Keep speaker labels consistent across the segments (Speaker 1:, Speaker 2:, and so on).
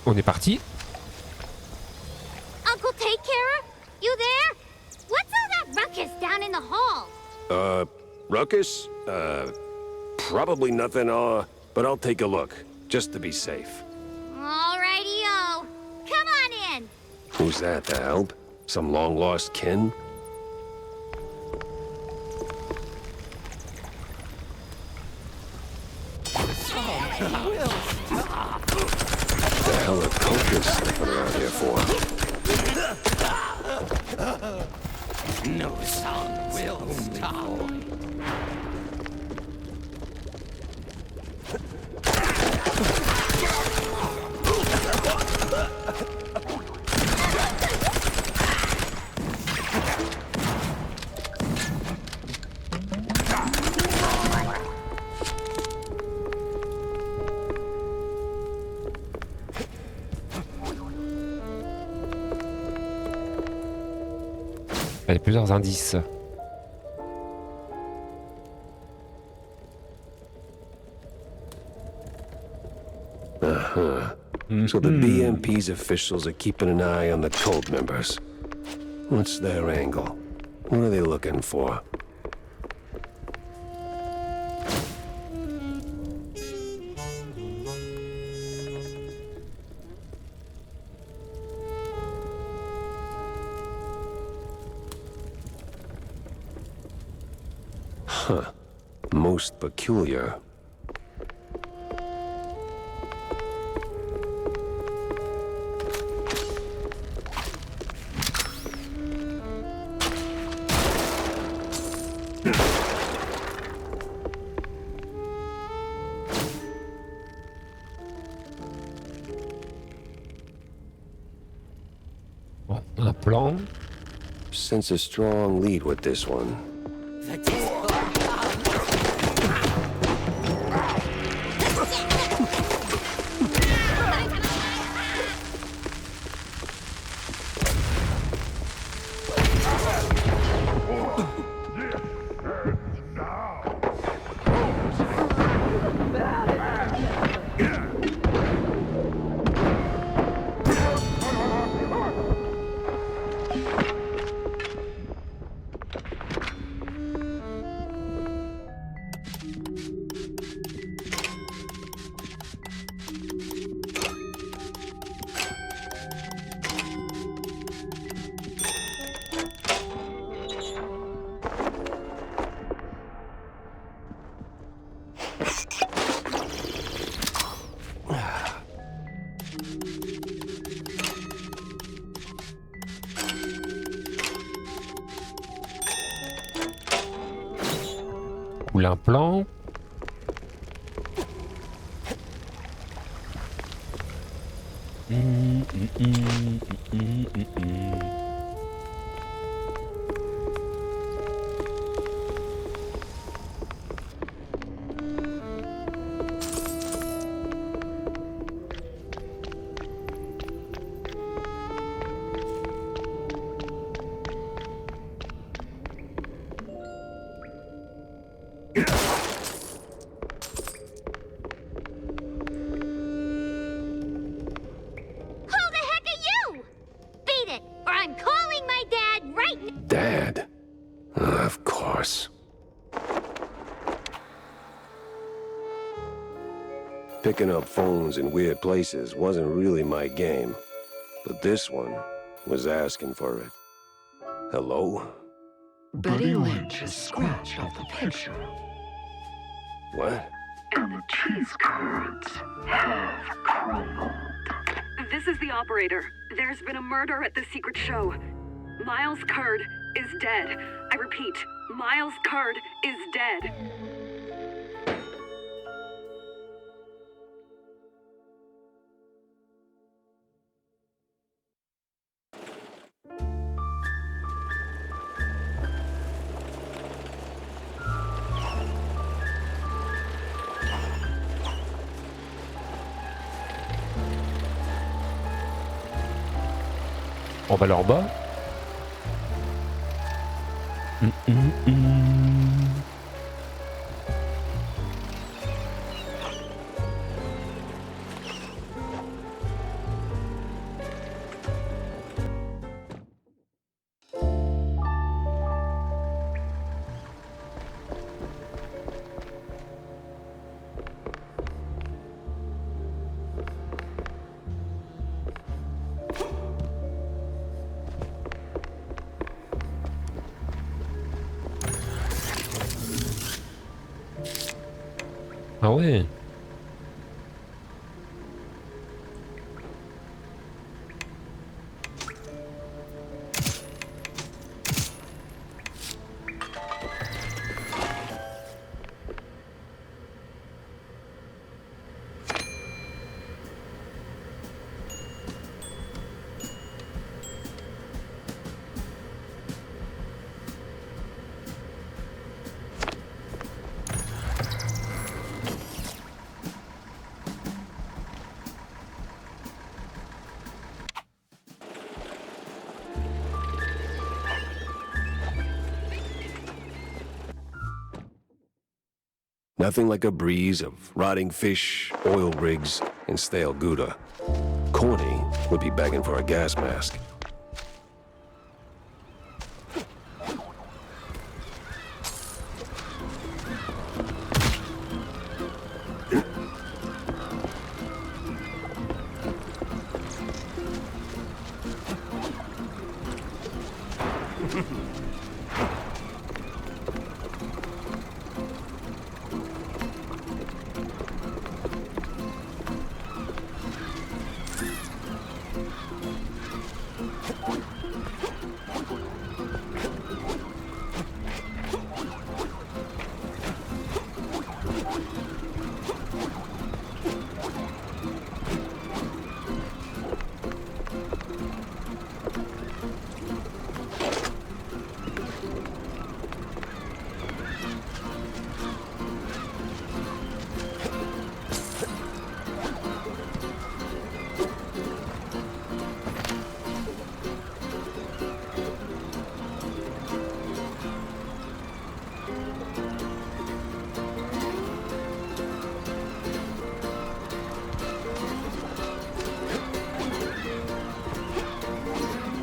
Speaker 1: On est parti.
Speaker 2: Uncle Take Care, you there? What's all that ruckus down in the hall?
Speaker 3: Ruckus? Probably nothing, but I'll take a look, just to be safe.
Speaker 2: Alrighty-o. Come on in.
Speaker 3: Who's that, the help? Some long-lost kin? The hell are coaches sniffing around here for?
Speaker 4: No sound will stop.
Speaker 1: Il y a plusieurs indices.
Speaker 3: So the BMP's officials are keeping an eye on the cult members. What's their angle? What are they looking for? Huh. Most peculiar.
Speaker 1: Bon, un plan.
Speaker 3: Sense a strong lead with this one.
Speaker 1: Ou l'implant.
Speaker 3: Dad? Of course. Picking up phones in weird places wasn't really my game, but this one was asking for it. Hello?
Speaker 5: Betty Lynch has scratched off the picture.
Speaker 3: What?
Speaker 5: And the cheese curds have crumbled.
Speaker 6: This is the operator. There's been a murder at the secret show. Miles Curd is dead. I repeat, Miles Curd is dead.
Speaker 1: On va leur bas. Ah ouais.
Speaker 3: Nothing like a breeze of rotting fish, oil rigs, and stale Gouda. Corny would be begging for a gas mask.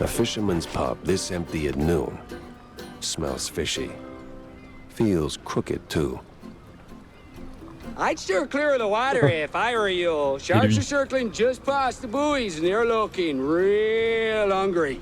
Speaker 3: A fisherman's pub this empty at noon. Smells fishy. Feels crooked, too.
Speaker 7: I'd steer clear of the water if I were you. Sharks are circling just past the buoys and they're looking real hungry.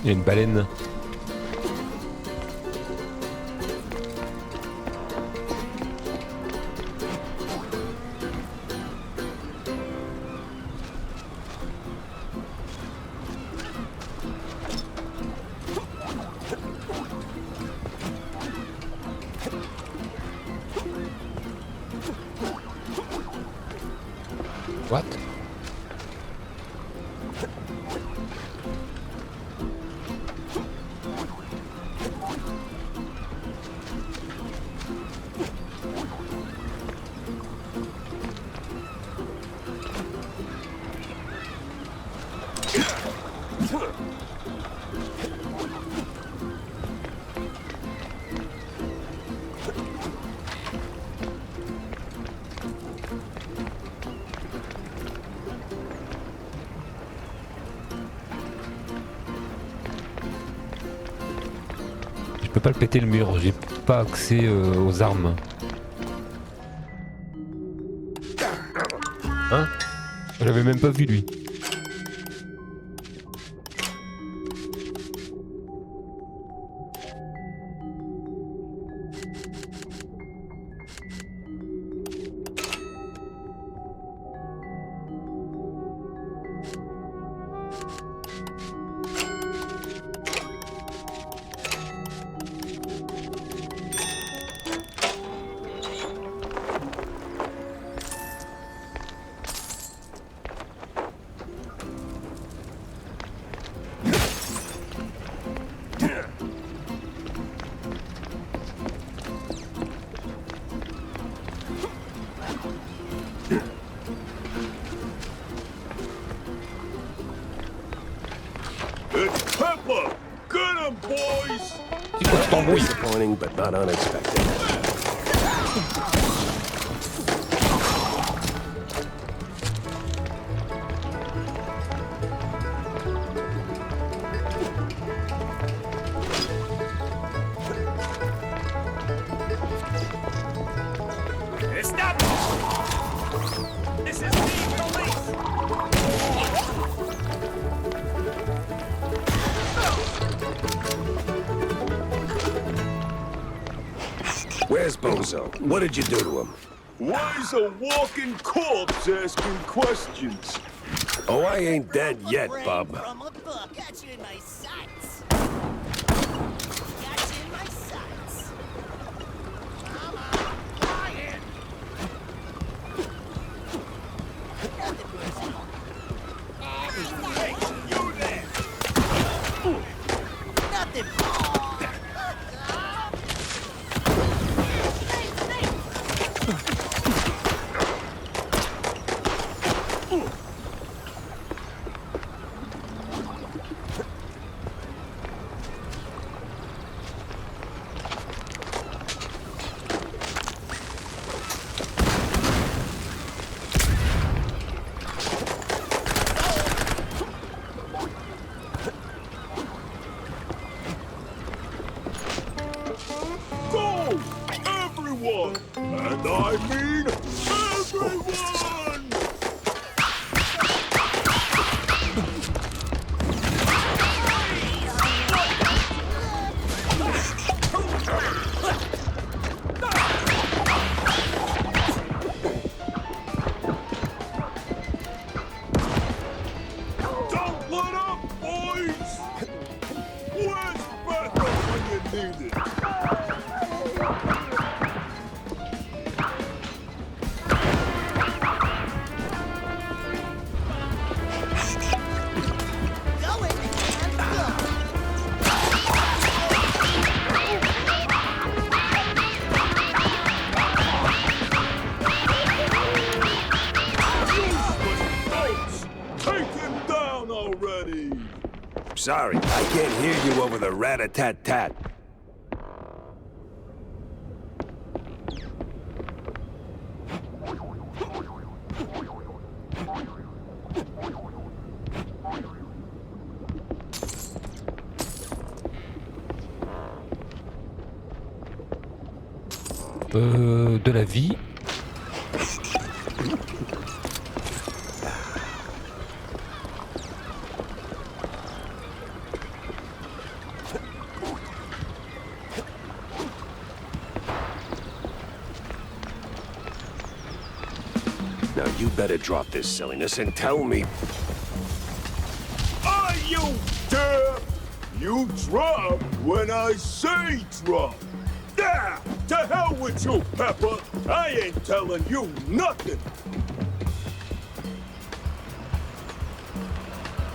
Speaker 1: Il y a une baleine. What? Je peux pas le péter le mur, j'ai pas accès aux armes. Hein? Je l'avais même pas vu lui. C'est quoi, tu t'embrouilles?
Speaker 3: Disappointing, but not unexpected.
Speaker 4: Stop! This is the police!
Speaker 3: Where's Bozo? What did you do to him?
Speaker 8: Why is a walking corpse asking questions?
Speaker 3: Oh, I ain't dead yet, bub.
Speaker 9: From a book. Got you in my sights. Got you in my sights. Come on, quiet. Nothing personal. Hey, you there. Nothing.
Speaker 8: Go! Everyone! And I mean everyone! Don't let up, boys! Where's backup when you need it?
Speaker 9: Going and go.
Speaker 8: Useless folks! Take him down already!
Speaker 3: Sorry, I can't hear you over the rat-a-tat-tat.
Speaker 1: De la vie.
Speaker 3: Now you better drop this silliness and tell me.
Speaker 8: Are you deaf? You drop when I say drop. Yeah, to hell with you, Pepper. I ain't telling you nothing.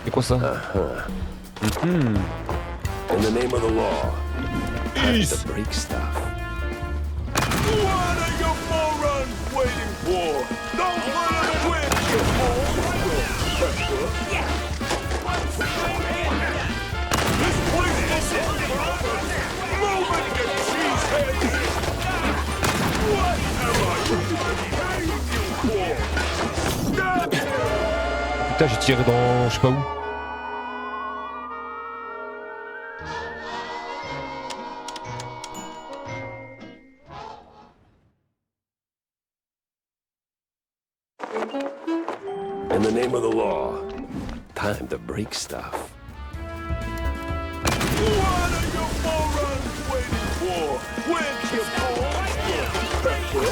Speaker 1: C'est quoi ça?
Speaker 3: In the name of the law,
Speaker 8: Easy.
Speaker 3: the break stuff.
Speaker 8: What are you morons waiting for? Don't let him win, you fool! Pepper. This place is moving your cheeseheads! What am I paying you for? Stop it!
Speaker 1: Putain, j'ai tiré dans je sais pas où.
Speaker 3: In the name of the law, time to break stuff.
Speaker 8: What are you morons waiting for? Where's your balls? Pepper.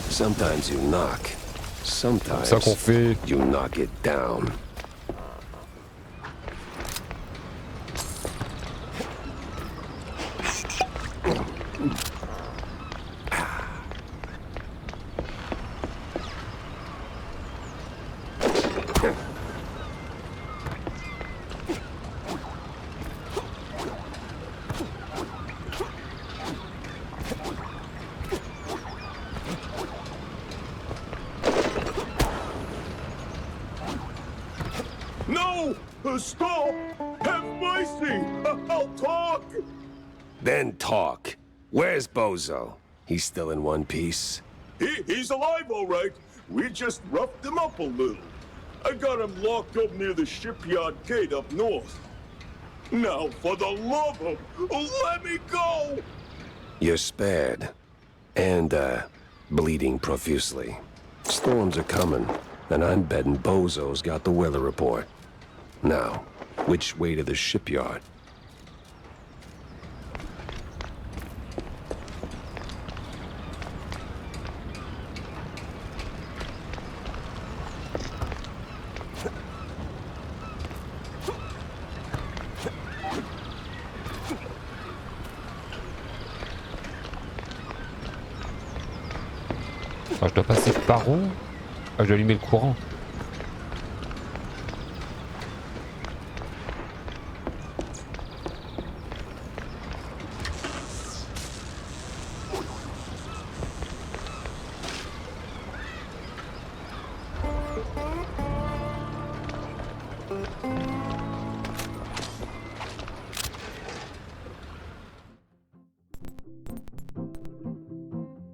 Speaker 3: Sometimes you knock. Sometimes
Speaker 1: C'est ça qu'on fait.
Speaker 3: you knock it down.
Speaker 8: No! Stop! Have mercy! I'll talk!
Speaker 3: Then talk. Where's Bozo? He's still in one piece?
Speaker 8: He's alive, all right. We just roughed him up a little. I got him locked up near the shipyard gate up north. Now, for the love of... let me go!
Speaker 3: You're spared. And, bleeding profusely. Storms are coming, and I'm betting Bozo's got the weather report. Now, which way to the shipyard?
Speaker 1: Ah, je dois passer par où? Ah, je dois allumer le courant.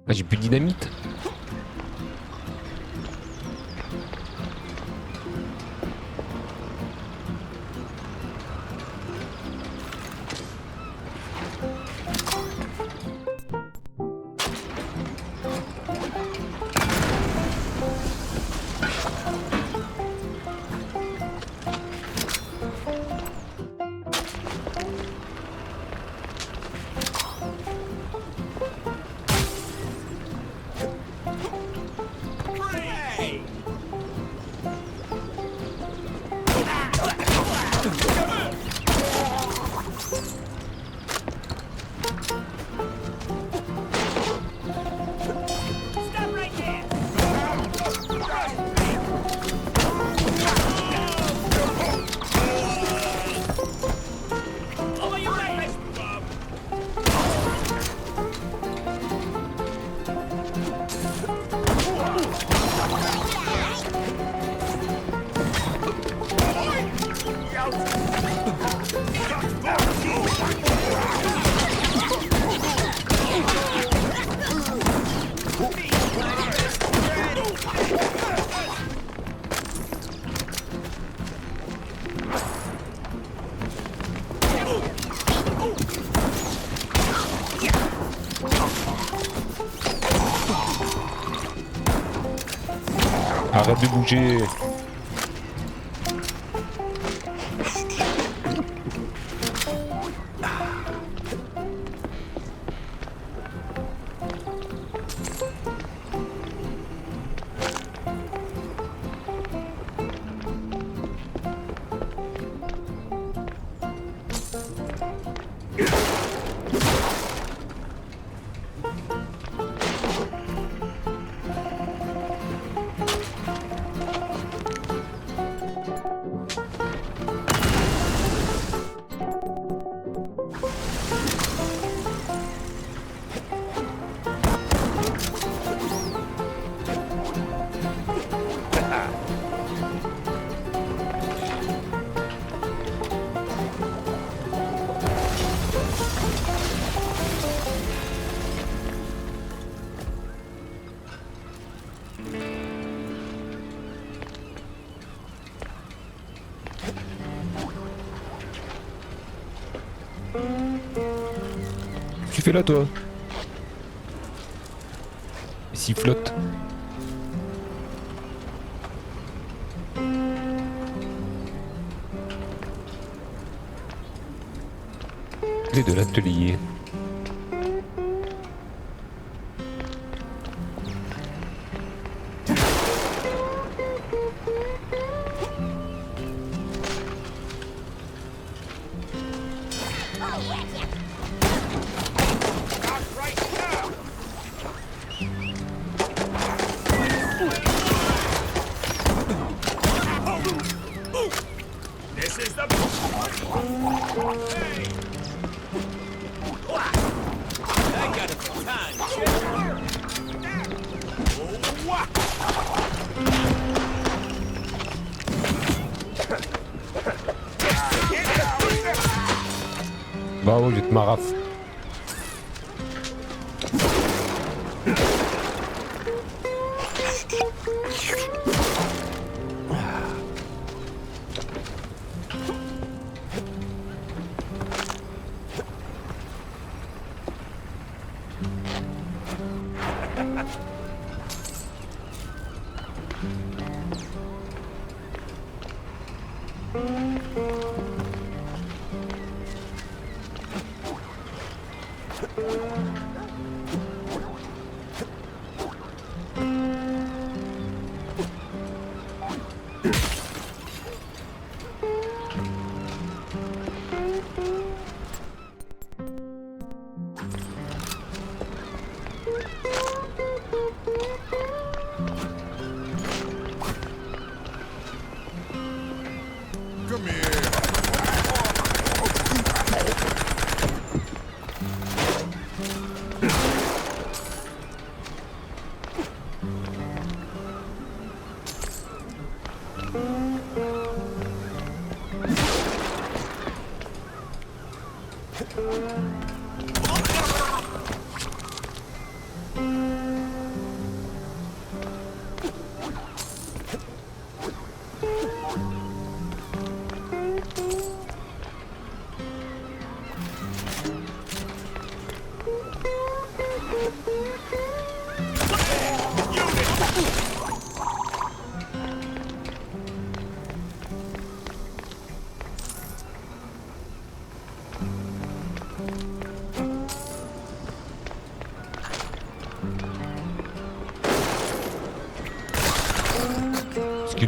Speaker 1: Ah, j'ai plus de dynamite. Arrête de bouger. Tu fais là toi? S'il flotte. Clé de l'atelier. Maraf.
Speaker 8: Come here.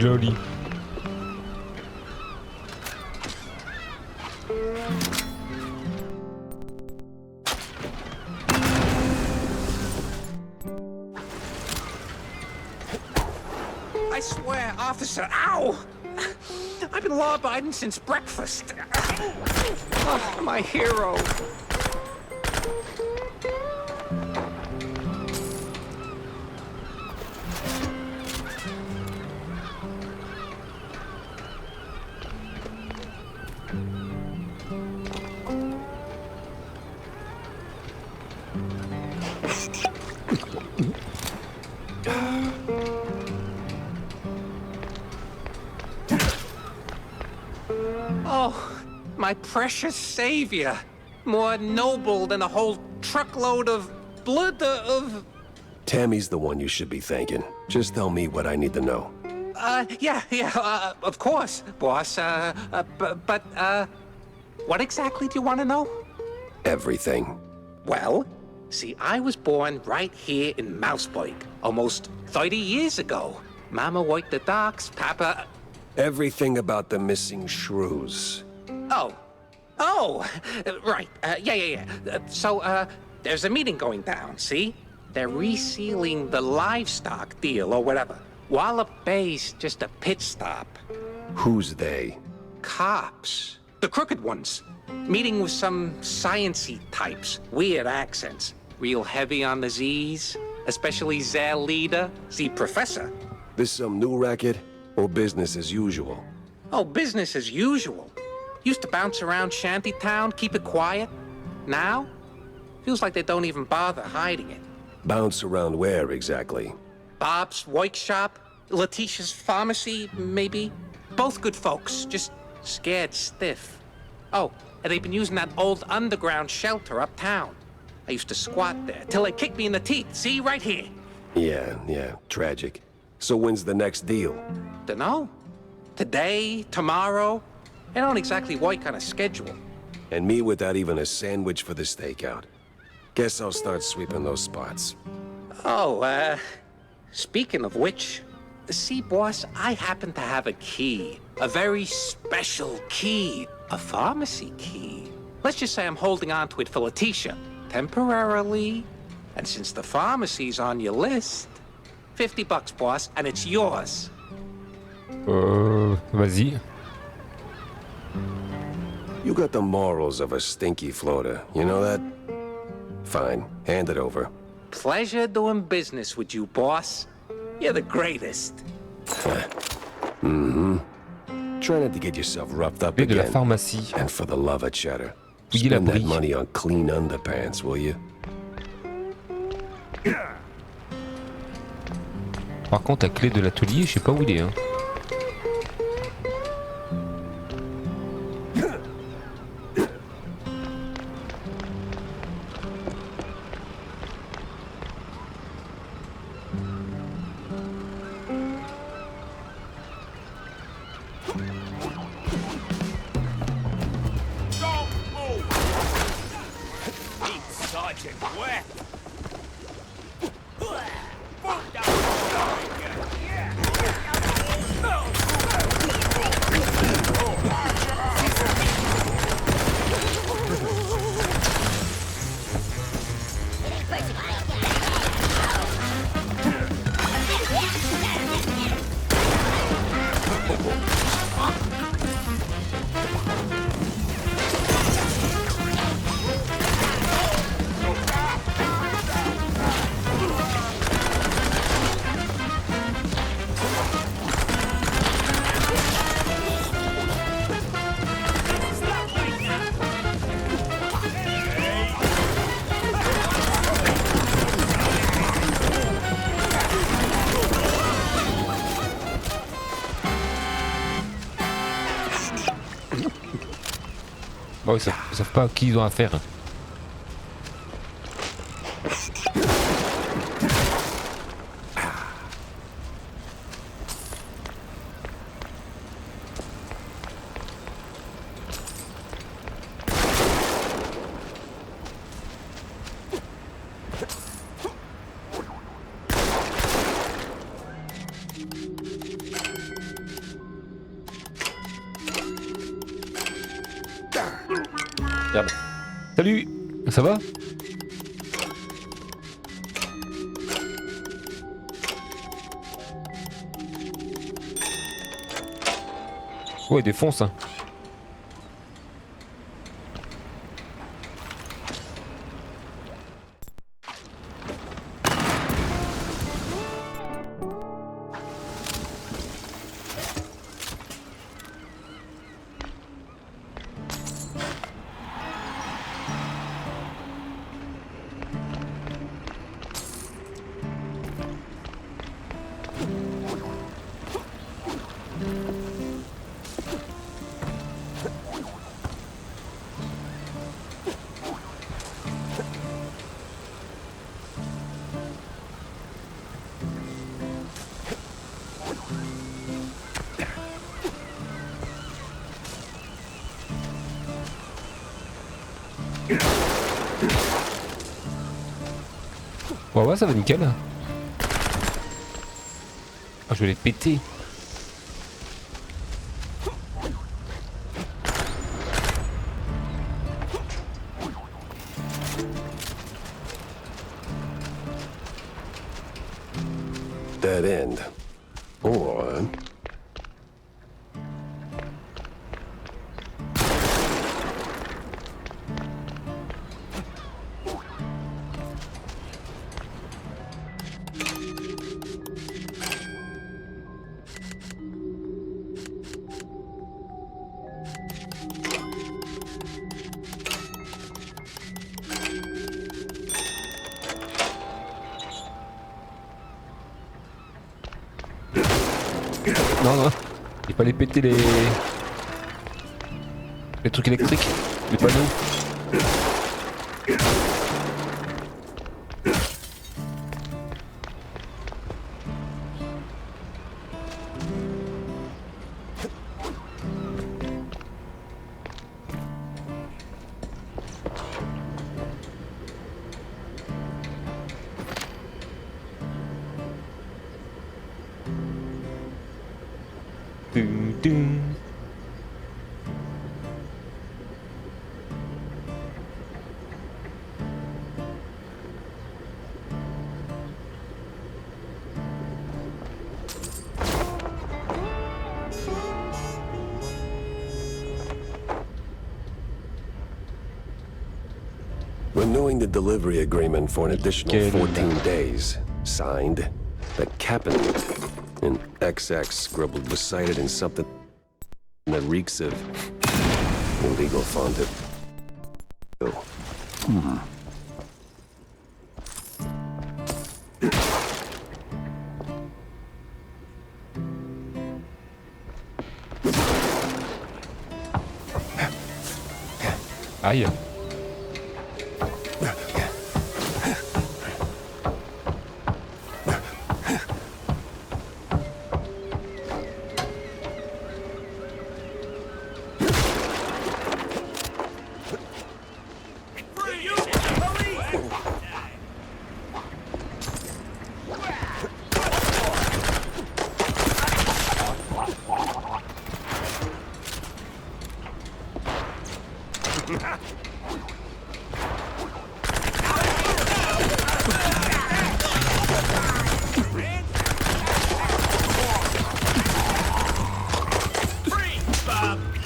Speaker 1: Joli.
Speaker 10: I swear, officer, ow! I've been law-abiding since breakfast. Oh, my hero. Oh, my precious savior. More noble than a whole truckload of blood of...
Speaker 3: Tammy's the one you should be thanking. Just tell me what I need to know.
Speaker 10: Of course, boss. What exactly do you want to know?
Speaker 3: Everything.
Speaker 10: Well, see, I was born right here in Mouseburg, almost 30 years ago. Mama worked the docks, Papa...
Speaker 3: Everything about the missing shrews.
Speaker 10: Right. So, there's a meeting going down, see? They're resealing the livestock deal or whatever. Wallop Bay's just a pit stop.
Speaker 3: Who's they?
Speaker 10: Cops. The crooked ones. Meeting with some science-y types. Weird accents. Real heavy on the Z's. Especially their leader, the professor.
Speaker 3: This some new racket? Or business as usual?
Speaker 10: Oh, business as usual. Used to bounce around Shantytown, keep it quiet. Now, feels like they don't even bother hiding it.
Speaker 3: Bounce around where exactly?
Speaker 10: Bob's workshop, Letitia's pharmacy, maybe. Both good folks, just scared stiff. Oh, and they've been using that old underground shelter uptown. I used to squat there till they kicked me in the teeth. See, right here.
Speaker 3: Yeah, tragic. So when's the next deal?
Speaker 10: Dunno. Today, tomorrow. They don't exactly work on a schedule.
Speaker 3: And me without even a sandwich for the stakeout. Guess I'll start sweeping those spots.
Speaker 10: Oh, speaking of which, see, boss, I happen to have a key. A very special key. A pharmacy key. Let's just say I'm holding on to it for Letitia. Temporarily. And since the pharmacy's on your list, $50, boss, and it's yours.
Speaker 1: Vas-y.
Speaker 3: You got the morals of a stinky floater, you know that? Fine, hand it over.
Speaker 10: Pleasure doing business with you, boss. You're the greatest.
Speaker 3: Try not to get yourself roughed up
Speaker 1: Et de la
Speaker 3: again.
Speaker 1: pharmacie.
Speaker 3: And for the love of cheddar,
Speaker 1: fouiller la
Speaker 3: Spend that
Speaker 1: brique.
Speaker 3: money on clean underpants, will you?
Speaker 1: Par contre, la clé de l'atelier, je sais pas où il est. Hein.
Speaker 4: Don't move! Keep Sergeant wet! Move down!
Speaker 1: Bon, ils savent pas à qui ils ont affaire. Merde. Salut, ça va? Ouais, défonce. Hein. Ouais, ça va nickel. Ah, je vais les péter.
Speaker 3: Dead end. Or...
Speaker 1: Non, il fallait péter les trucs électriques, les panneaux. Dun, dun.
Speaker 3: Renewing the delivery agreement for an additional 14 days. Signed, the Captain. And XX scribbled beside it in something that reeks of illegal fondant.
Speaker 1: Aïe.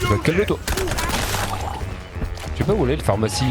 Speaker 1: Bah, calme-toi. Je sais pas où elle est, le pharmacie.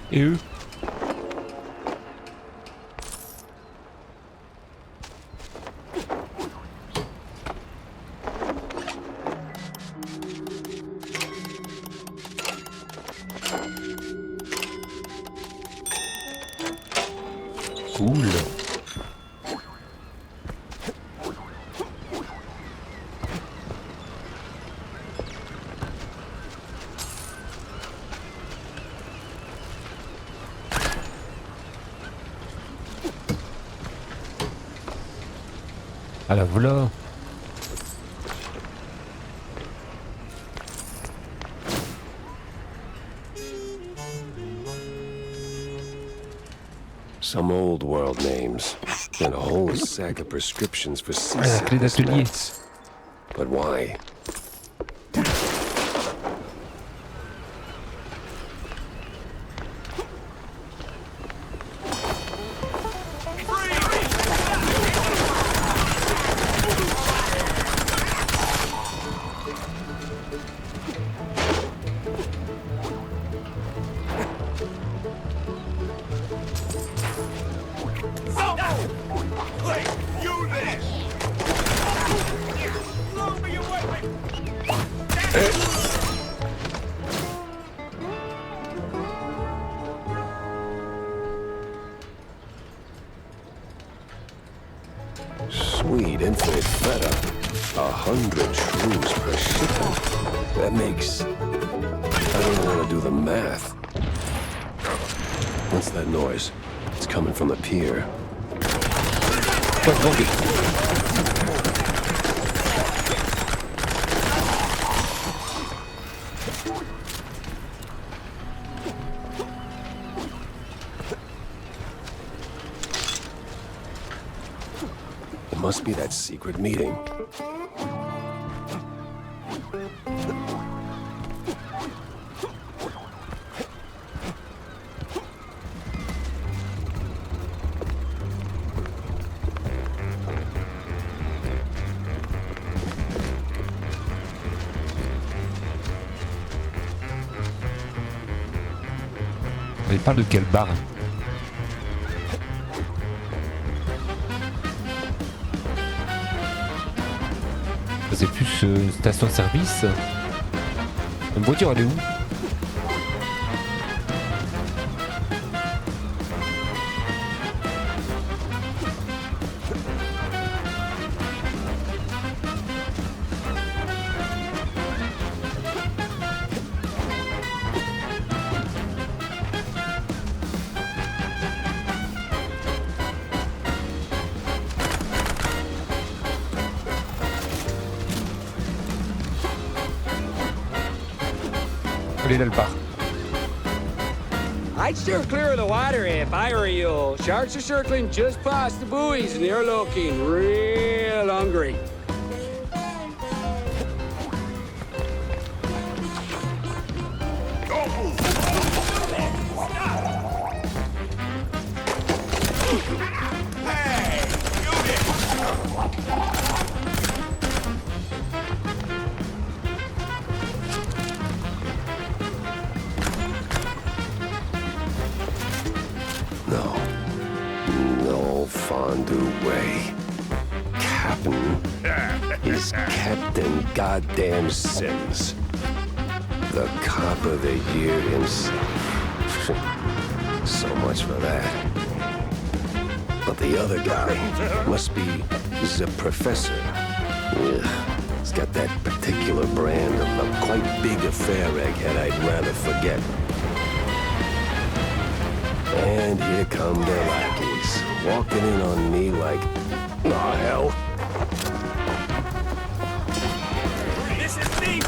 Speaker 1: Et eux? Cool. Ah la voilà.
Speaker 3: Some old world names, and a whole sack of prescriptions for
Speaker 1: Ah, la clé
Speaker 3: seasickness
Speaker 1: d'atelier.
Speaker 3: meds. But why? Sweet infinite feta. 100 shrews per shipment. That makes... I don't want to do the math. What's that noise? It's coming from the pier. It must be that secret meeting.
Speaker 1: Il parle de quel bar? C'est plus une station-service. Une voiture, elle est où? Allez, là, le part.
Speaker 7: I'd steer clear of the water if I were you. Sharks are circling just past the buoys and they're looking real hungry.
Speaker 4: Hey, shoot it!
Speaker 3: No fondue way. Captain is Captain Goddamn Sims. The cop of the year himself. So much for that. But the other guy must be the professor. Ugh. He's got that particular brand of a quite big affair egghead I'd rather forget. And here come the lackeys, walking in on me like, oh hell.
Speaker 4: This is me!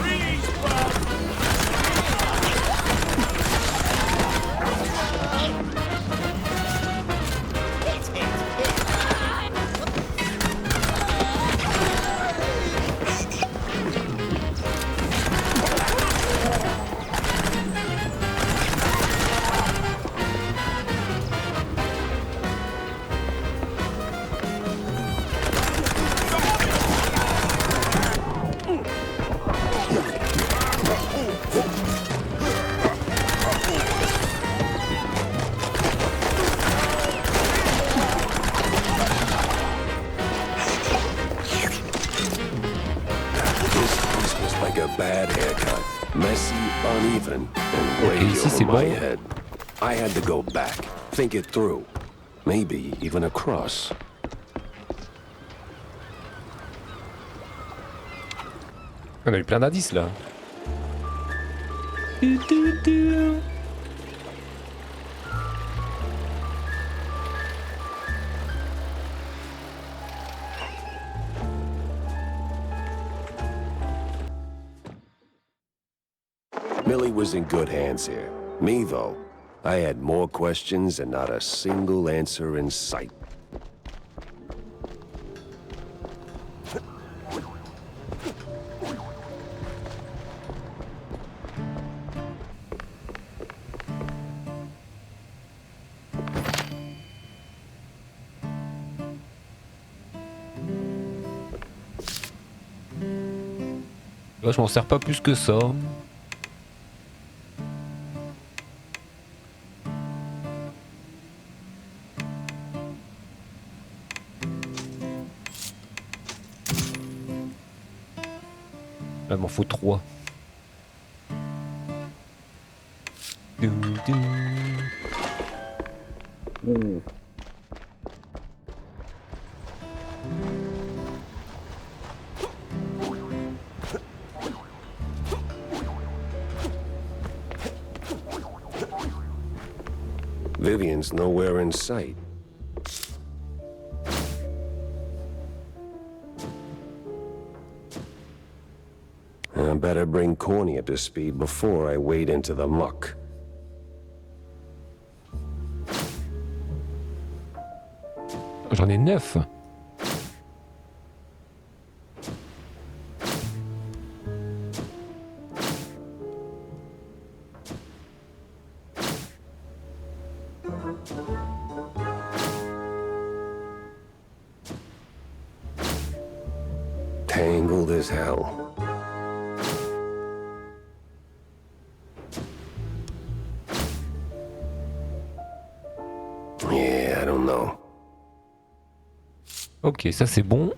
Speaker 4: Freeze, bud!
Speaker 3: This was like a bad haircut. Messy, uneven, and way
Speaker 1: ici, c'est
Speaker 3: over my
Speaker 1: bon.
Speaker 3: head. I had to go back, think it through. Maybe even across.
Speaker 1: On a eu plein d'indices là.
Speaker 3: Millie was in good hands here. Me, though, I had more questions and not a single answer in sight.
Speaker 1: Là, je m'en sers pas plus que ça. Là, il m'en faut 3.
Speaker 3: Vivian's nowhere in sight. I better bring Corny up to speed before I wade into the muck.
Speaker 1: J'en ai 9.
Speaker 3: Tangled as hell. Yeah, I don't know.
Speaker 1: Ok, ça c'est bon.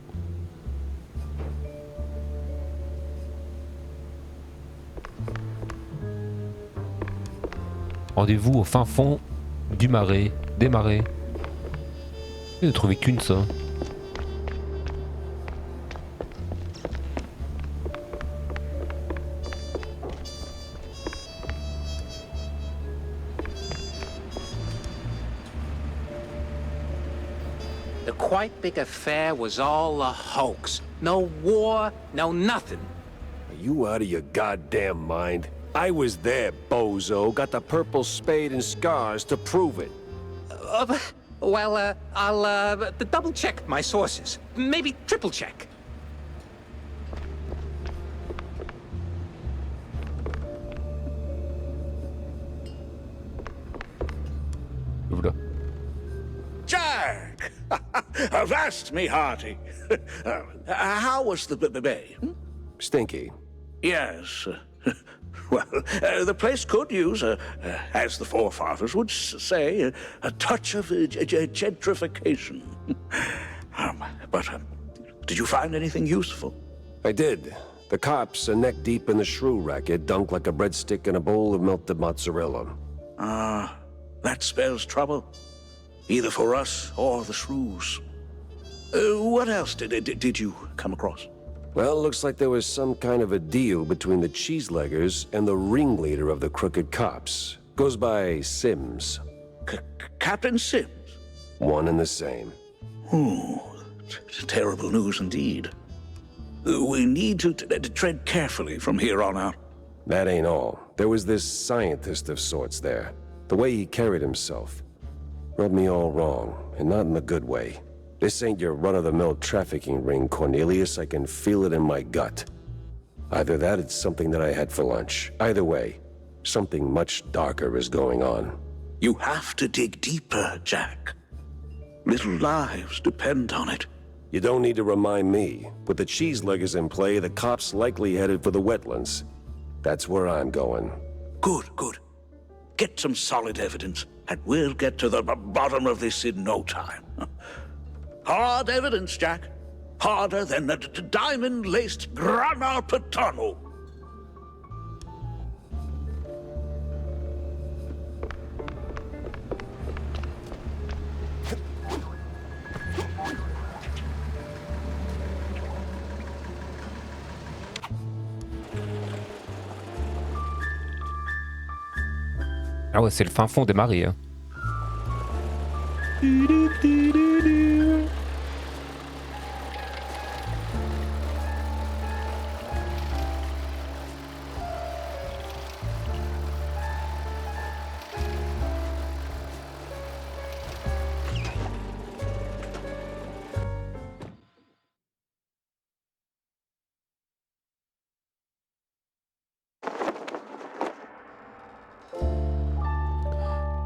Speaker 1: Rendez-vous au fin fond du marais, des marais. Je n'ai trouvé qu'une ça.
Speaker 10: quite big affair was all a hoax. No war, no nothing.
Speaker 3: Are you out of your goddamn mind? I was there, bozo. Got the purple spade and scars to prove it.
Speaker 10: I'll double check my sources. Maybe triple check.
Speaker 1: Oula.
Speaker 11: Jack! Avast me hearty. How was the bay?
Speaker 3: Stinky.
Speaker 11: Yes. Well, the place could use, as the forefathers would say, a touch of gentrification. But did you find anything useful?
Speaker 3: I did. The cops are neck deep in the shrew racket, dunked like a breadstick in a bowl of melted mozzarella.
Speaker 11: That spells trouble. Either for us or the shrews. What else did you come across?
Speaker 3: Well, looks like there was some kind of a deal between the cheeseleggers and the ringleader of the crooked cops. Goes by Sims.
Speaker 11: Captain Sims?
Speaker 3: One and the same.
Speaker 11: Terrible news indeed. We need to tread carefully from here on out.
Speaker 3: That ain't all. There was this scientist of sorts there. The way he carried himself rubbed me all wrong, and not in the good way. This ain't your run-of-the-mill trafficking ring, Cornelius. I can feel it in my gut. Either that, it's something that I had for lunch. Either way, something much darker is going on.
Speaker 11: You have to dig deeper, Jack. Little lives depend on it.
Speaker 3: You don't need to remind me. With the cheeseleggers in play, the cops likely headed for the wetlands. That's where I'm going.
Speaker 11: Good. Get some solid evidence, and we'll get to the bottom of this in no time. Hard evidence, Jack. Harder than a diamond-laced grana padano.
Speaker 1: Ah ouais, c'est le fin fond des marais. Hein.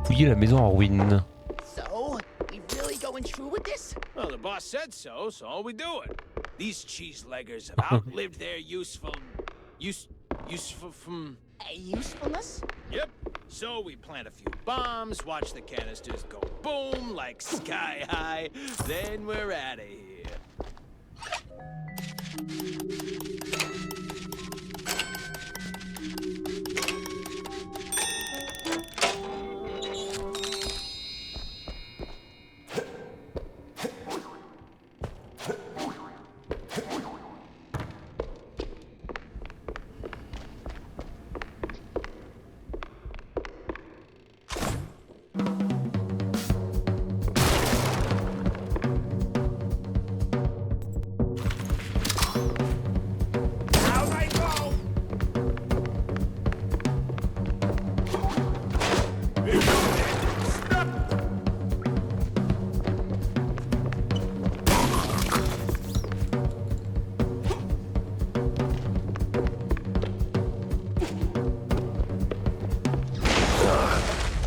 Speaker 1: Fouiller la maison en ruine.
Speaker 9: So, we really going through with this?
Speaker 4: Well, the boss said so we do it. These cheeseleggers have outlived their usefulness?
Speaker 9: Yep.
Speaker 4: So we plant a few bombs, watch the canisters go boom like sky high, then we're out of here.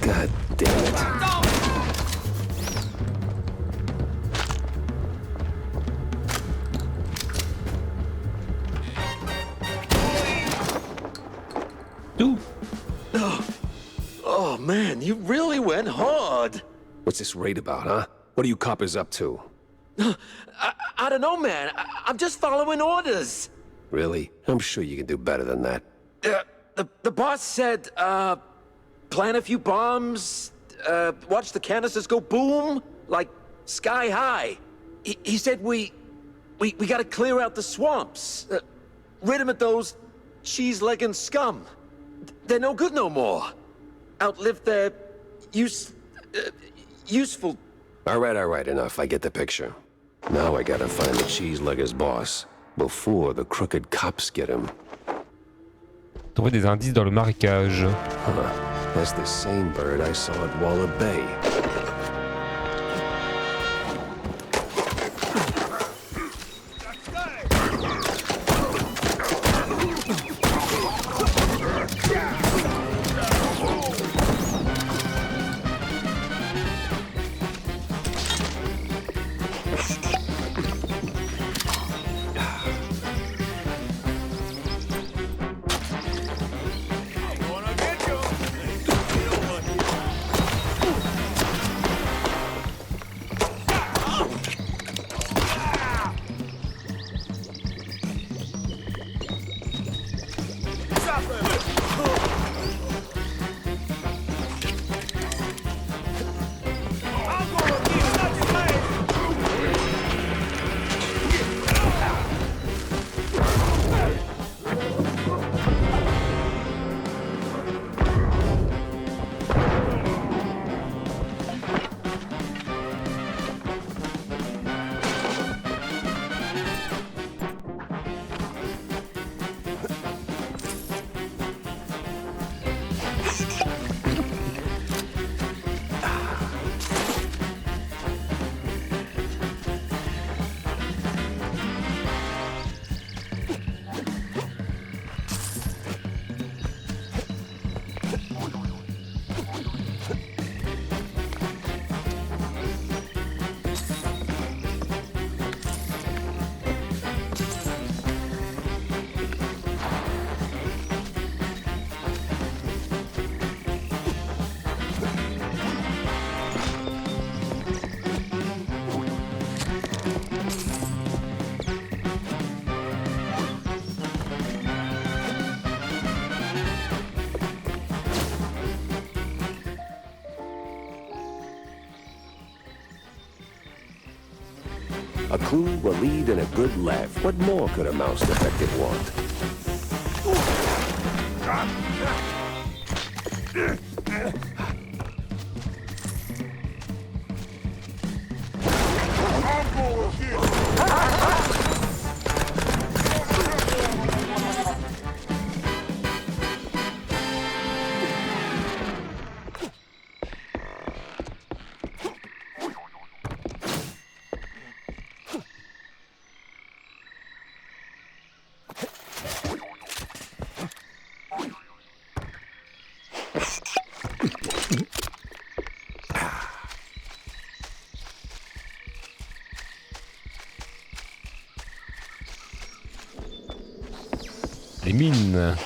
Speaker 3: God damn it.
Speaker 1: Tout.
Speaker 12: Oh man, you really went hard.
Speaker 3: What's this raid about, huh? What are you coppers up to?
Speaker 12: I don't know, man. I'm just following orders.
Speaker 3: Really? I'm sure you can do better than that.
Speaker 12: The boss said, plant a few bombs, watch the canisters go boom, like sky high. He said we gotta clear out the swamps, rid him of those cheese-legging scum. They're no good no more. Outlived their useful.
Speaker 3: All right, enough. I get the picture. Now I gotta find the cheeselegger's boss before the crooked cops get him.
Speaker 1: Trouver des indices dans le marécage.
Speaker 3: Huh. That's the same bird I saw at Waller Bay. A clue, a lead, and a good laugh. What more could a mouse detective want?
Speaker 1: Les mines.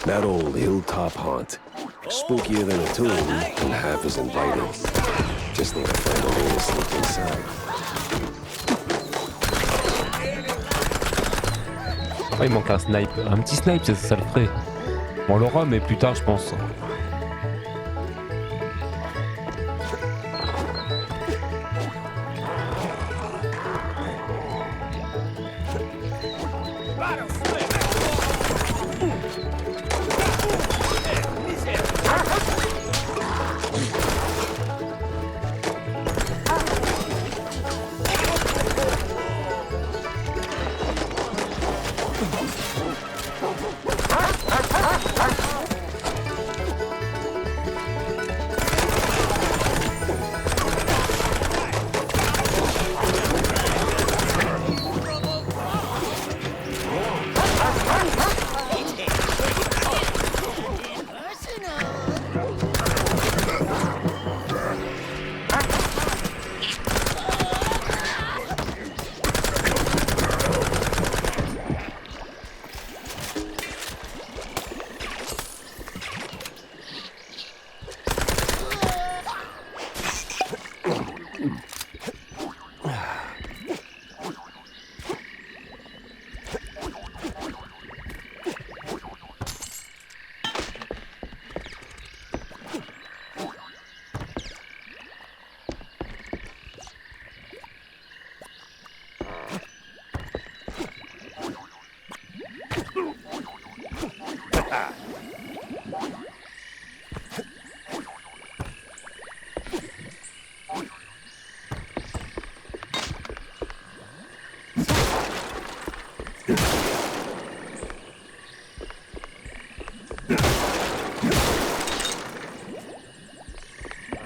Speaker 1: That old hilltop haunt. Spookier than a tomb and half as inviting.
Speaker 3: Just need to find a way to sneak inside.
Speaker 1: Ah, il manque un snipe. Un petit snipe, ça le ferait. Bon, on l'aura, mais plus tard, je pense.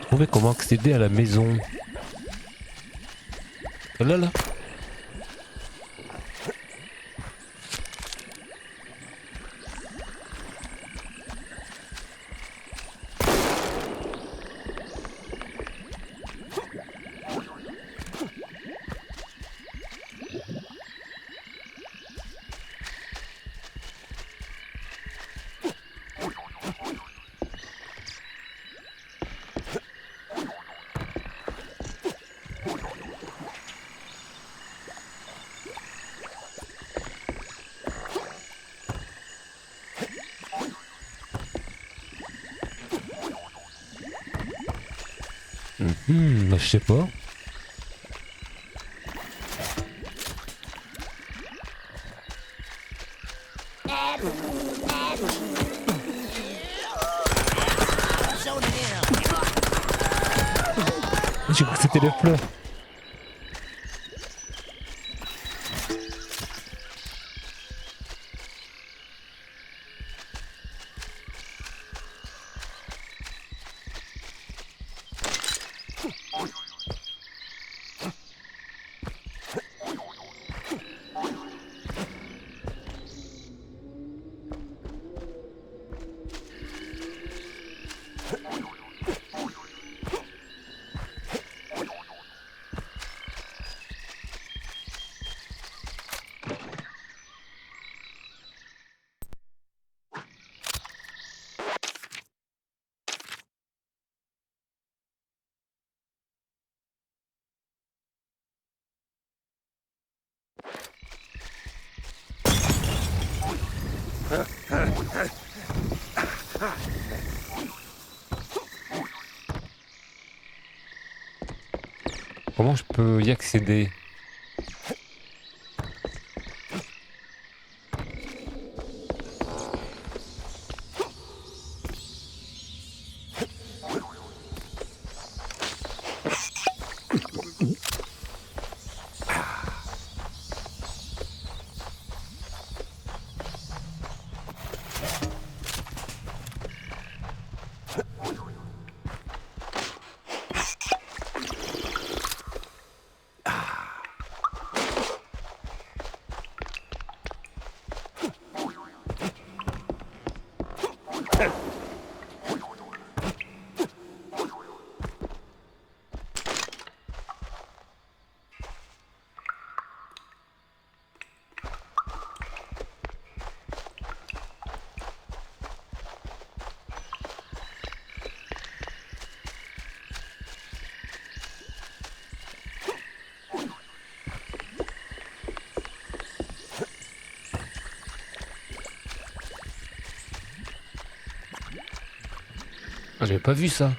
Speaker 1: Trouver comment accéder à la maison. Là, là. Je sais pas. J'ai cru que c'était les fleurs. Comment je peux y accéder? Ah, j'avais pas vu ça.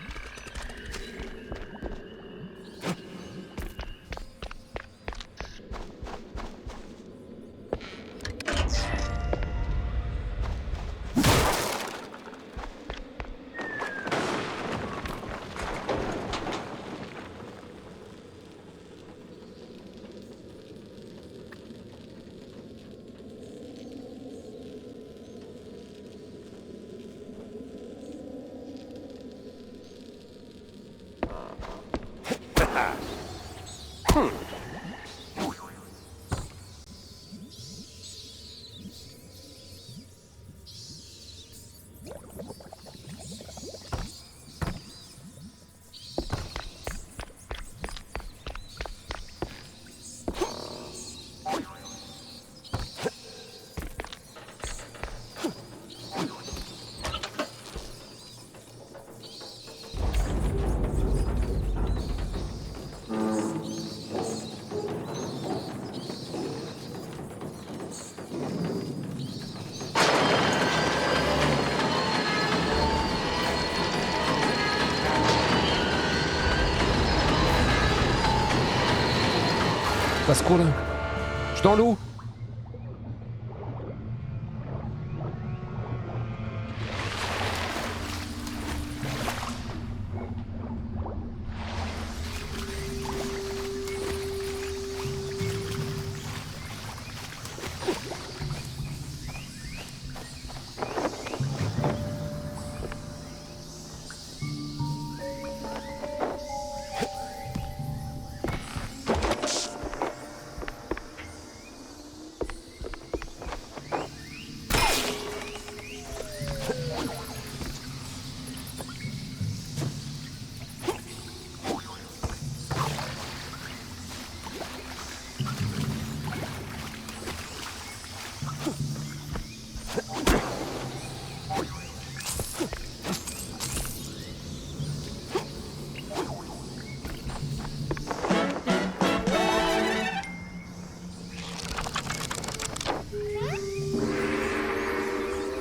Speaker 1: Passe quoi là? Je suis dans l'eau.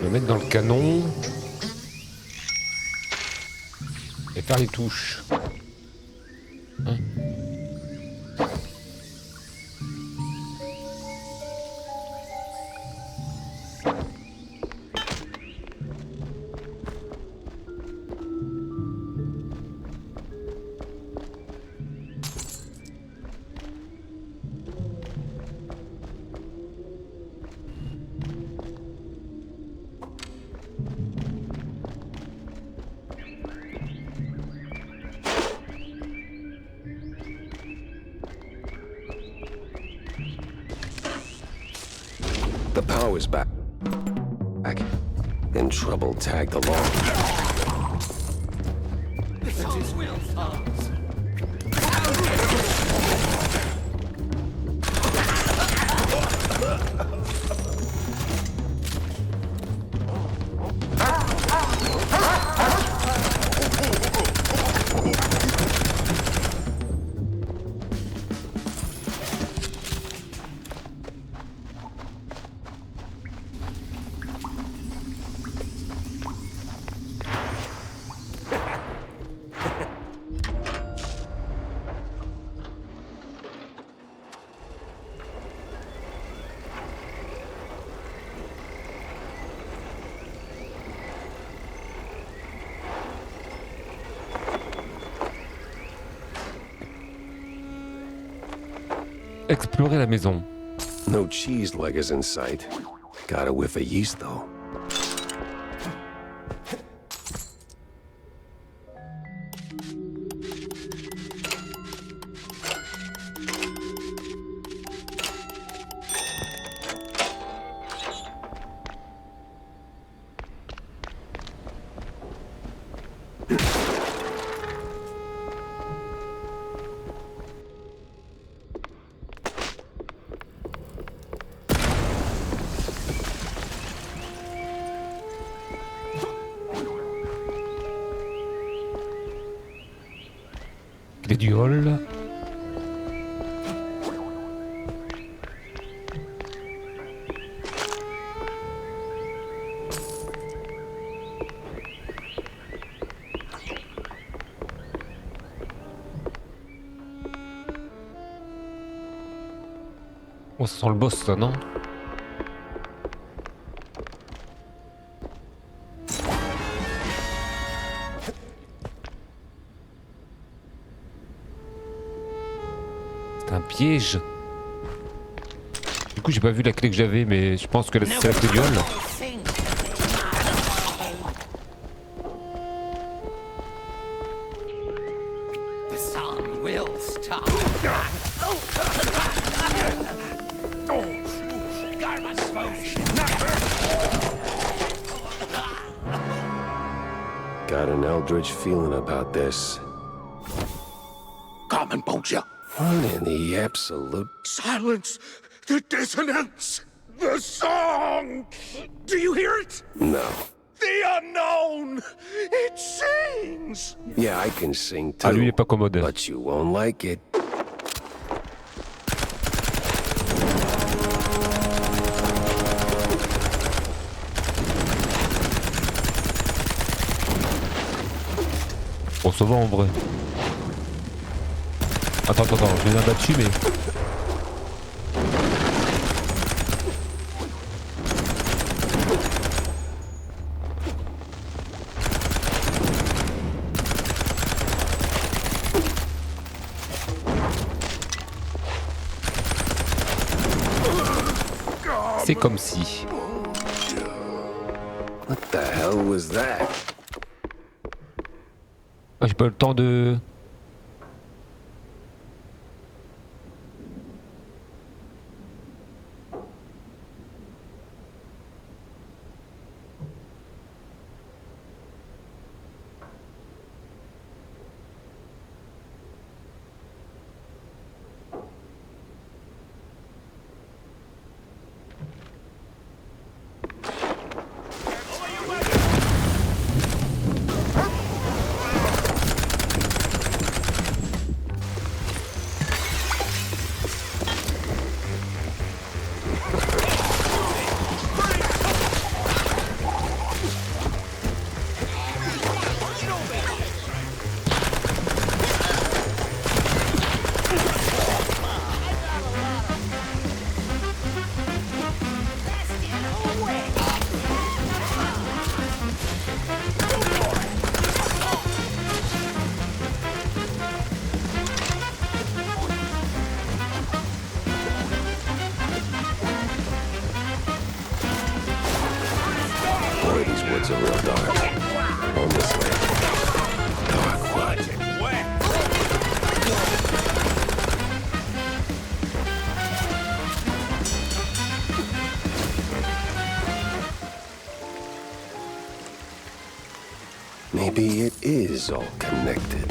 Speaker 1: Le mettre dans le canon et faire les touches. Hein?
Speaker 3: The power's back. And trouble tagged along.
Speaker 1: Explorer la maison.
Speaker 3: No cheese leggers in sight. Got a whiff of yeast, though.
Speaker 1: Clé du hall. Oh, ça sent le boss, ça, non? C'est un piège. Du coup, j'ai pas vu la clé que j'avais, mais je pense que c'est la clé du hall.
Speaker 9: The song will stop.
Speaker 3: Got an eldritch feeling about this.
Speaker 11: Carmen Bonja.
Speaker 3: What in the absolute...
Speaker 11: Silence! The dissonance! The song! Do you hear it?
Speaker 3: No.
Speaker 11: The unknown! It sings!
Speaker 3: Yeah, I can sing too.
Speaker 1: Ah, lui, il est pas commode.
Speaker 3: But you won't like it.
Speaker 1: Bon, ça va en vrai. Attends, je viens battu, mais. C'est comme si.
Speaker 3: What the hell was that?
Speaker 1: Ah, j'ai pas le temps de.
Speaker 3: Boy, these woods are real dark. On this way. Dark wood. Maybe it is all connected.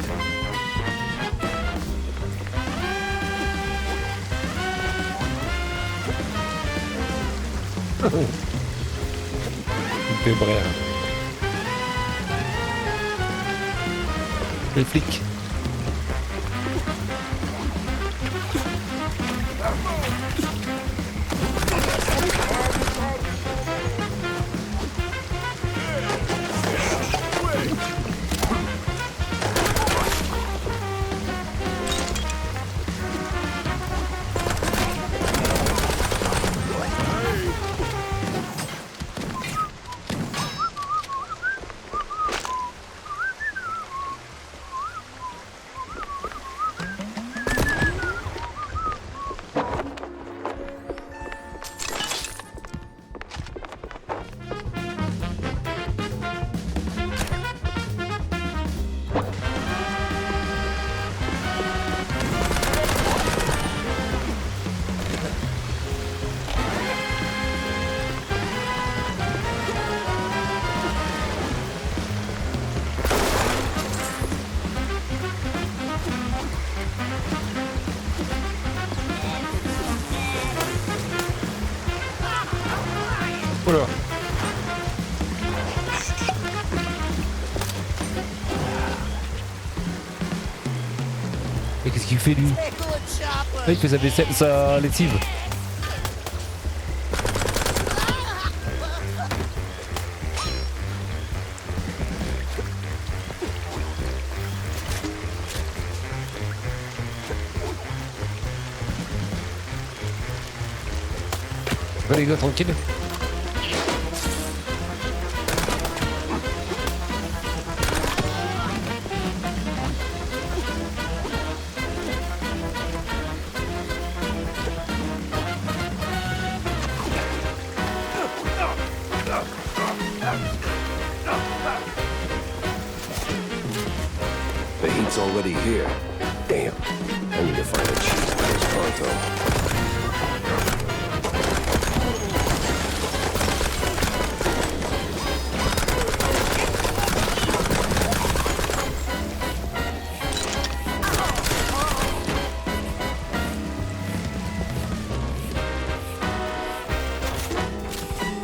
Speaker 1: Des brères. Les flics. Oula. Et qu'est-ce qu'il fait lui? Ah, il fait sa vaisselle, sa lessive. les gars, tranquille.
Speaker 3: The heat's already here. Damn. I need to find a cheese pronto.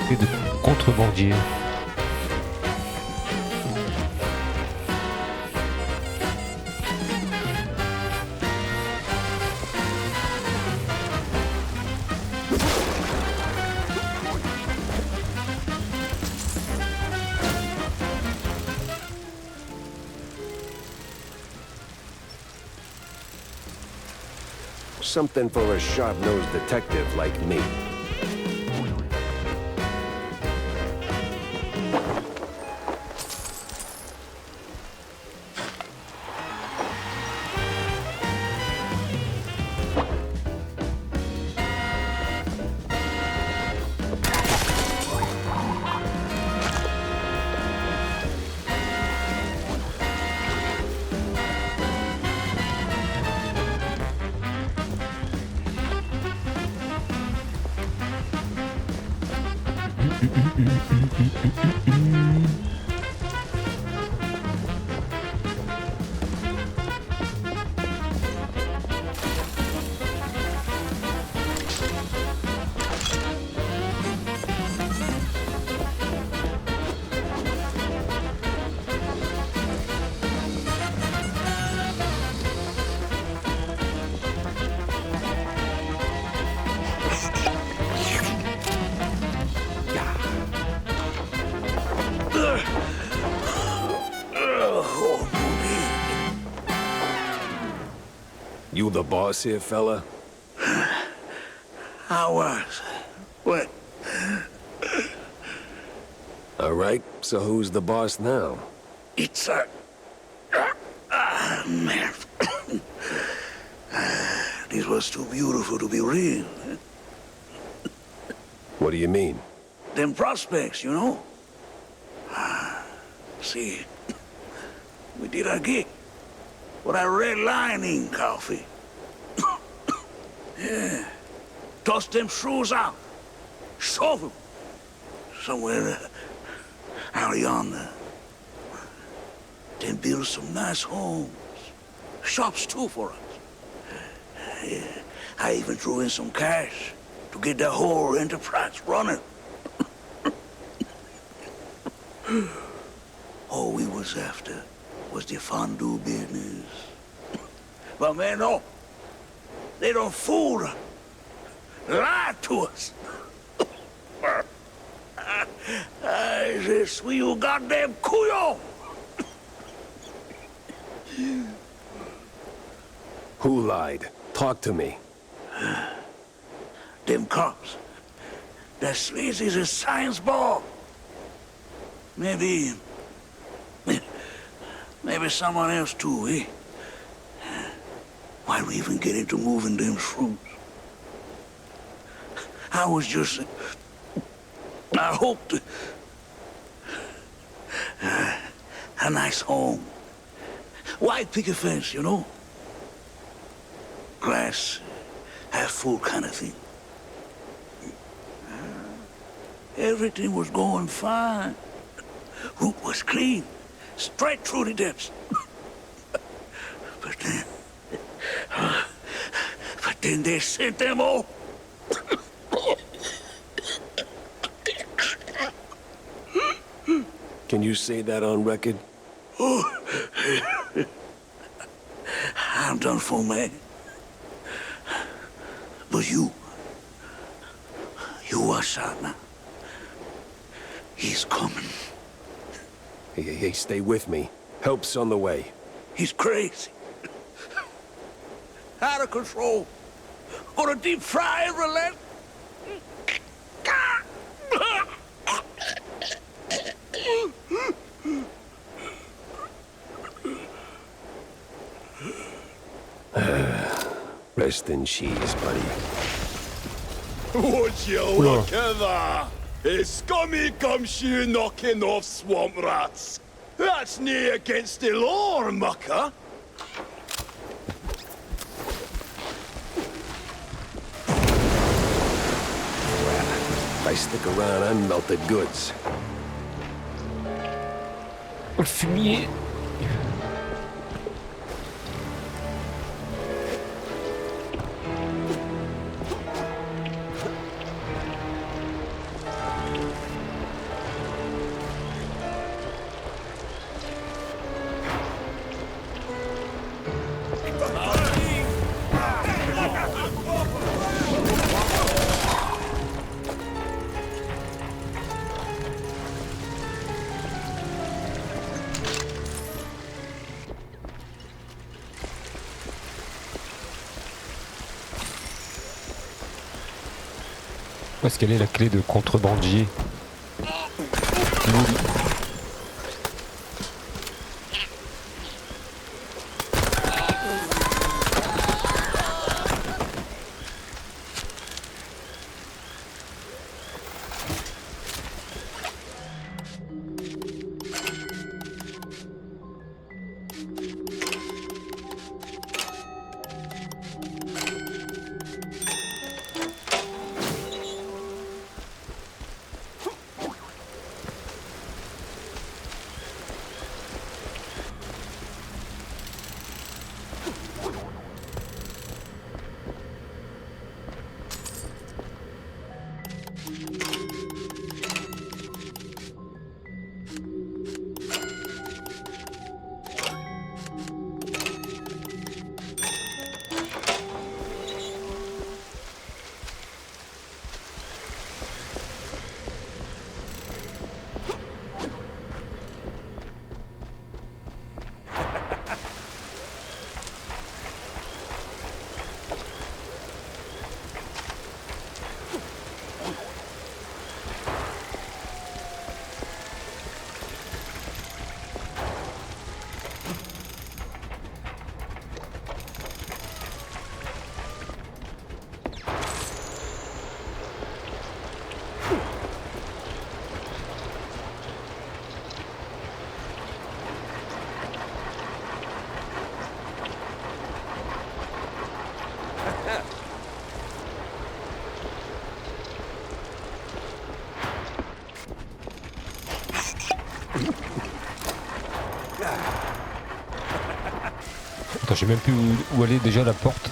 Speaker 1: Et de contrebandier.
Speaker 3: Something for a sharp-nosed detective like me. You the boss here, fella?
Speaker 11: I was. What?
Speaker 3: All right, so who's the boss now?
Speaker 11: It's a... man. This was too beautiful to be real.
Speaker 3: What do you mean?
Speaker 11: Them prospects, you know? See, we did our gig. With that red lining coffee. Yeah. Toss them shrews out. Shove them. Somewhere out yonder. Then build some nice homes. Shops too for us. Yeah. I even threw in some cash to get the whole enterprise running. All we was after was the fondue business. But man, no. They don't fool us. Lie to us. I just we you goddamn couillon.
Speaker 3: Who lied? Talk to me.
Speaker 11: Them cops. That sleazy's a science ball. Maybe someone else too, eh? Why'd we even get into moving them shrooms? I was just... I hoped... a nice home. White picket fence, you know? Glass, half full kind of thing. Everything was going fine. Route was clean. Straight through the depths. But then they sent them all.
Speaker 3: Can you say that on record?
Speaker 11: Oh. I'm done for, man. But you watch out now. He's coming.
Speaker 3: Hey, stay with me. Help's on the way.
Speaker 11: He's crazy. Out of control. Gonna deep fry and relent.
Speaker 3: Rest in cheese, buddy.
Speaker 8: Would you look at that? A scummy gumshoe knocking off swamp rats. That's nae against the law, mucker.
Speaker 3: If I stick around, I'm melted goods.
Speaker 1: Le fumier. Où est-ce qu'elle est la clé de contrebandier? Attends, je sais même plus où aller déjà la porte.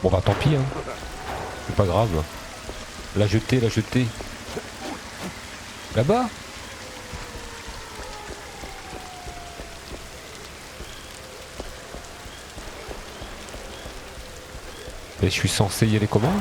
Speaker 1: Bon bah tant pis hein. C'est pas grave. La jeter, la jeter. Là-bas. Et je suis censé y aller comment?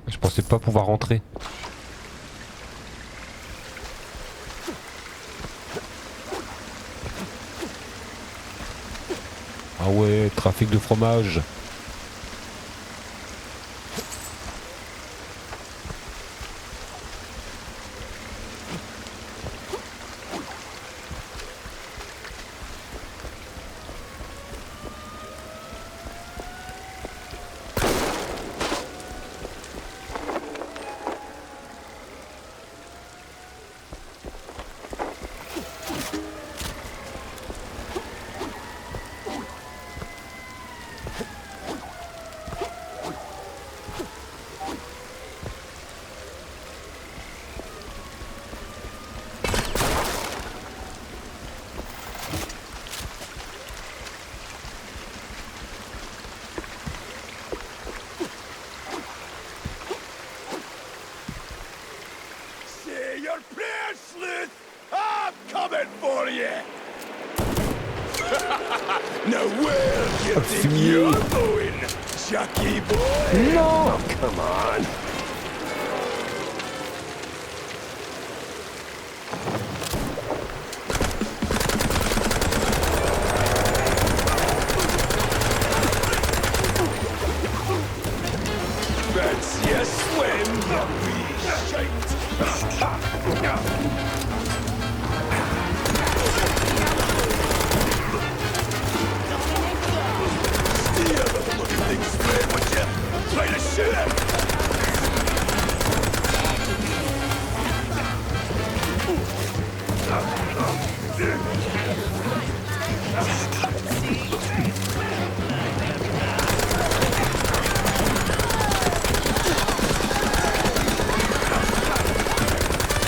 Speaker 1: Je pensais pas pouvoir rentrer. Ah ouais, trafic de fromage.
Speaker 8: lucky boy!
Speaker 1: Non.
Speaker 3: Oh, come on.
Speaker 8: That's yes when the wee shite. Steer the looking thing straight, would you? Try to shoot him!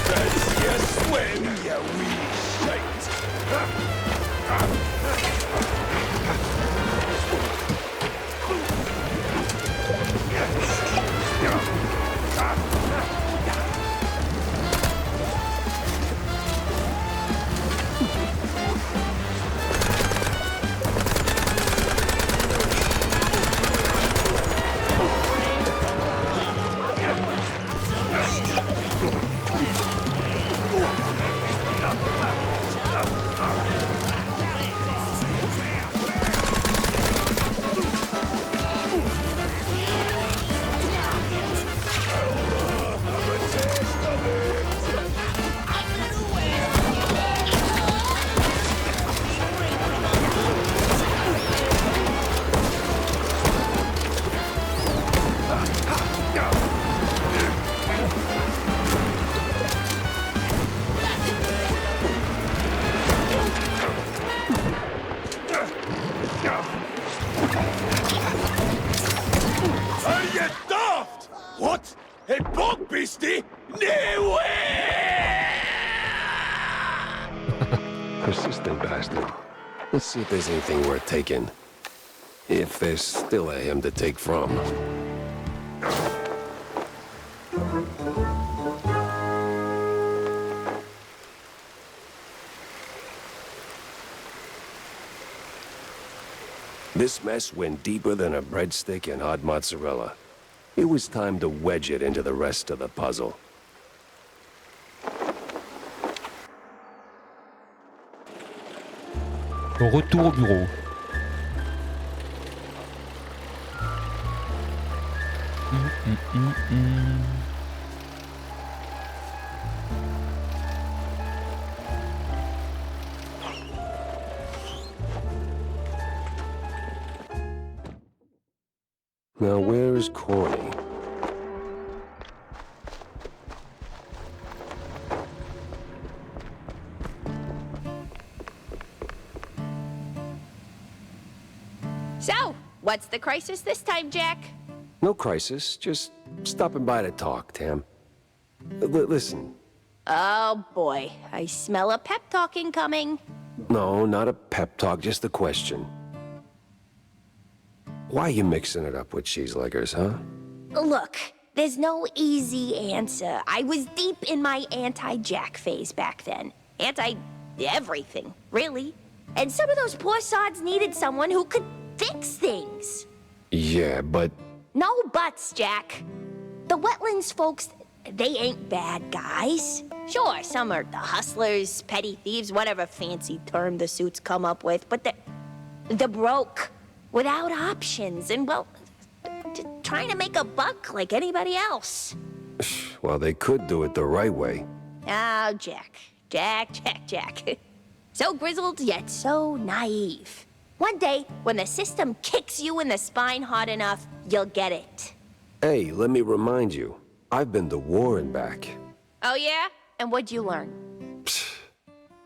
Speaker 8: That's yes when you wee shite. Are you daft? What? A bog beastie? No way!
Speaker 3: Persistent bastard. Let's see if there's anything worth taking. If there's still a him to take from. This mess went deeper than a breadstick and hot mozzarella. It was time to wedge it into the rest of the puzzle.
Speaker 1: Retour au bureau.
Speaker 3: Now where's Corny?
Speaker 13: So, what's the crisis this time, Jack?
Speaker 3: No crisis, just stopping by to talk, Tam. Listen,
Speaker 13: Oh boy, I smell a pep talk incoming.
Speaker 3: no, not a pep talk, just a question. Why you mixing it up with cheeseleggers, huh?
Speaker 13: Look, there's no easy answer. I was deep in my anti-Jack phase back then. Anti-everything, really. And some of those poor sods needed someone who could fix things.
Speaker 3: Yeah, but
Speaker 13: No buts, Jack. The wetlands folks, they ain't bad guys. Sure, some are the hustlers, petty thieves, whatever fancy term the suits come up with, but they're broke, without options, and well, trying to make a buck like anybody else.
Speaker 3: well, they could do it the right way.
Speaker 13: Oh, Jack. So grizzled, yet so naive. One day, when the system kicks you in the spine hard enough, you'll get it.
Speaker 3: Hey, let me remind you, I've been to war and back.
Speaker 13: Oh, yeah? And what'd you learn?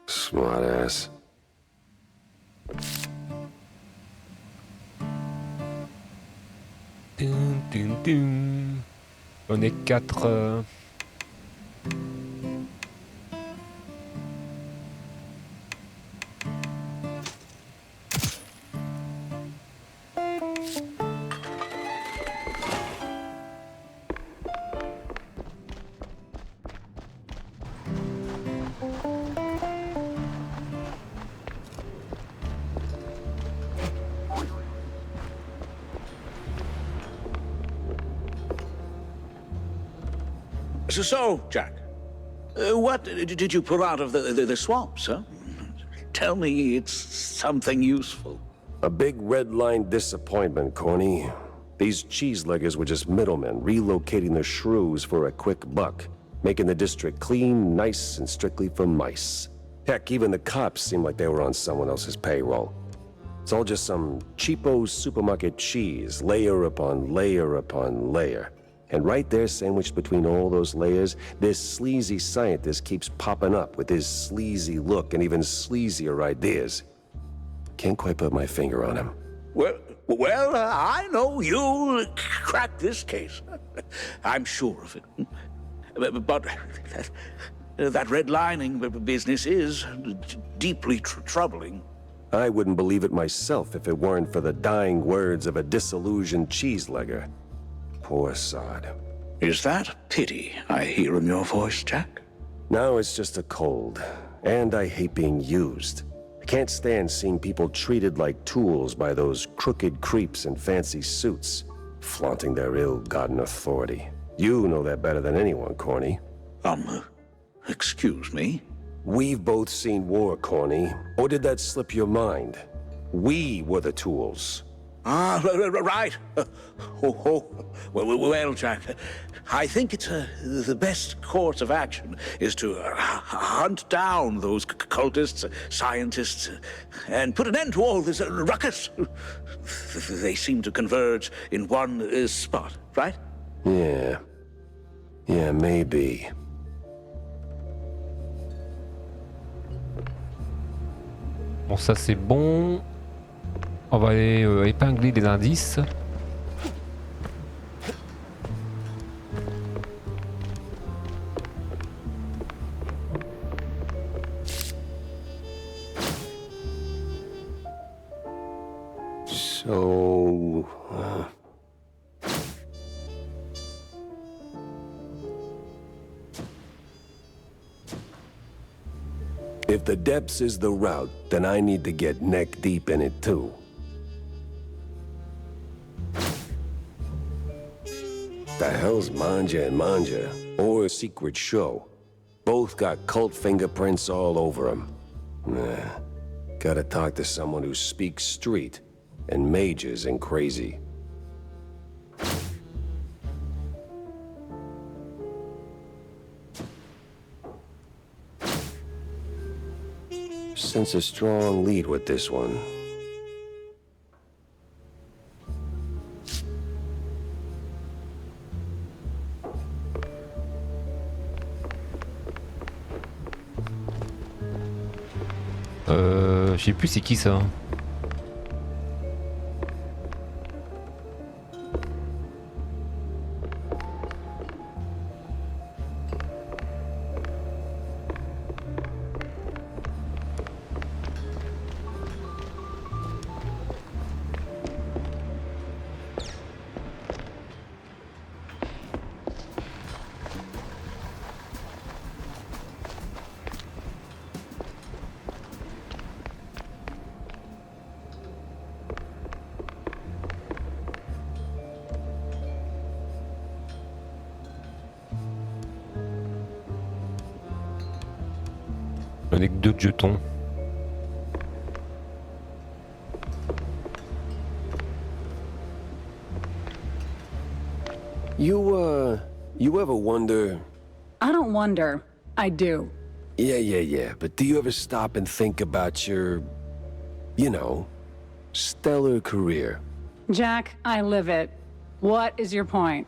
Speaker 3: Smart ass.
Speaker 1: On est 4.
Speaker 11: So, Jack, what did you pull out of the swamps, huh? Tell me it's something useful.
Speaker 3: A big red-line disappointment, Corny. These cheeseleggers were just middlemen relocating the shrews for a quick buck, making the district clean, nice, and strictly for mice. Heck, even the cops seemed like they were on someone else's payroll. It's all just some cheapo supermarket cheese, layer upon layer upon layer. And right there, sandwiched between all those layers, this sleazy scientist keeps popping up with his sleazy look and even sleazier ideas. Can't quite put my finger on him.
Speaker 11: Well, I know you'll crack this case. I'm sure of it. But that redlining business is deeply troubling.
Speaker 3: I wouldn't believe it myself if it weren't for the dying words of a disillusioned cheeselegger. Poor sod.
Speaker 11: Is that pity I hear in your voice, Jack?
Speaker 3: No, it's just a cold. And I hate being used. I can't stand seeing people treated like tools by those crooked creeps in fancy suits, flaunting their ill-gotten authority. You know that better than anyone, Corny.
Speaker 11: Excuse me?
Speaker 3: We've both seen war, Corny. Or did that slip your mind? We were the tools.
Speaker 11: Ah, right. Well, Jack, I think it's the best course of action is to hunt down those cultists, scientists, and put an end to all this ruckus. They seem to converge in one spot, right?
Speaker 3: Yeah, maybe.
Speaker 1: Bon, ça c'est bon. On va aller épingler les indices.
Speaker 3: So... If the depths is the route, then I need to get neck deep in it too. The hell's Manja and Manja? Or a secret show? Both got cult fingerprints all over them. Nah, gotta talk to someone who speaks street and majors in crazy. Sense a strong lead with this one.
Speaker 1: Je sais plus c'est qui ça. Avec 2 jetons.
Speaker 3: You ever wonder?
Speaker 14: I don't wonder. I do.
Speaker 3: Yeah. But do you ever stop and think about your, you know, stellar career?
Speaker 14: Jack, I live it. What is your point?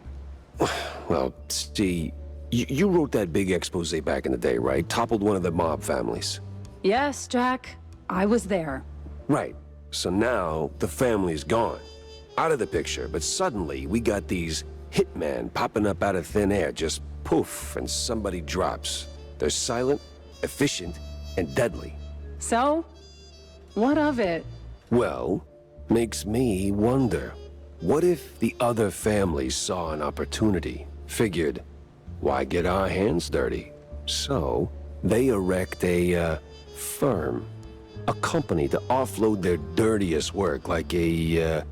Speaker 3: Well, see, you wrote that big expose back in the day, right? Toppled one of the mob families.
Speaker 14: Yes, Jack. I was there.
Speaker 3: Right. So now the family's gone. Out of the picture, but suddenly we got these hitmen popping up out of thin air, just poof, and somebody drops. They're silent, efficient, and deadly.
Speaker 14: So? What of it?
Speaker 3: Well, makes me wonder. What if the other families saw an opportunity, figured, why get our hands dirty? So, they erect a, firm. A company to offload their dirtiest work, like a,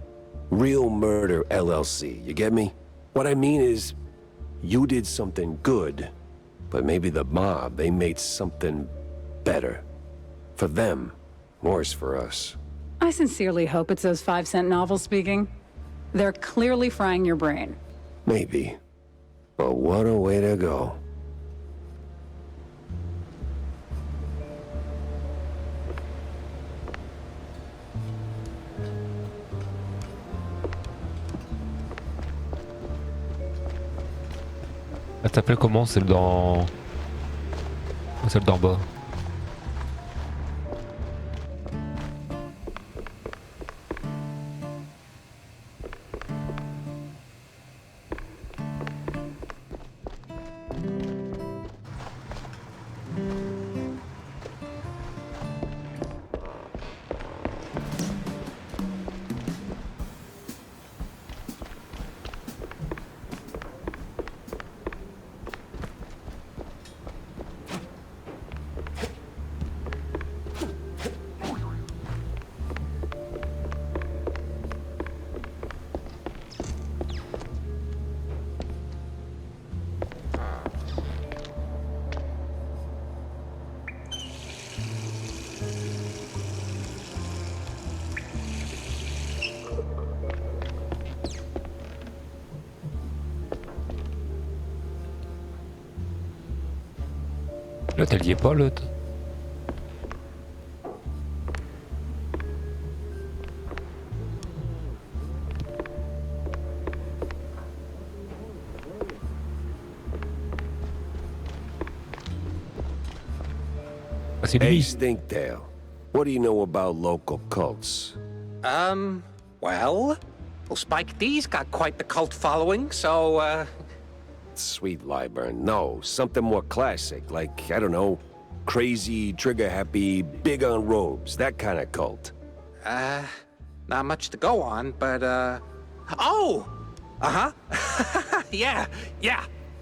Speaker 3: Real Murder LLC, you get me? What I mean is, You did something good, but maybe the mob, they made something better. For them, worse for us.
Speaker 14: I sincerely hope it's those 5-cent novels speaking. They're clearly frying your brain.
Speaker 3: Maybe. But what a way to go.
Speaker 1: Elle s'appelait comment celle d'en... Celle d'en bas? L'autre, elle y est pas, l'autre. Ah, c'est
Speaker 3: Hey,
Speaker 1: lui.
Speaker 3: Stinktail. What do you know about local cults?
Speaker 10: Well, Spike D's got quite the cult following, so,
Speaker 3: Sweet Lyburn. No, something more classic, like, I don't know, crazy, trigger-happy, big on robes, that kind of cult.
Speaker 10: not much to go on, but, oh! Uh-huh. yeah.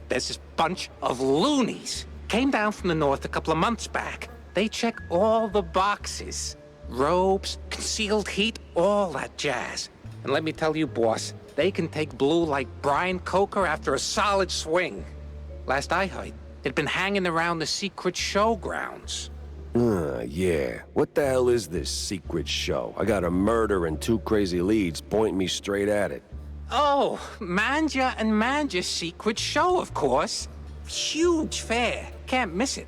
Speaker 10: There's this bunch of loonies. Came down from the north a couple of months back. They check all the boxes. Robes, concealed heat, all that jazz. And let me tell you, boss, they can take blue like Brian Coker after a solid swing. Last I heard, it'd been hanging around the secret showgrounds.
Speaker 3: Yeah. What the hell is this secret show? I got a murder and 2 crazy leads pointing me straight at it.
Speaker 10: Oh, Manja and Manja's secret show, of course. Huge fair. Can't miss it.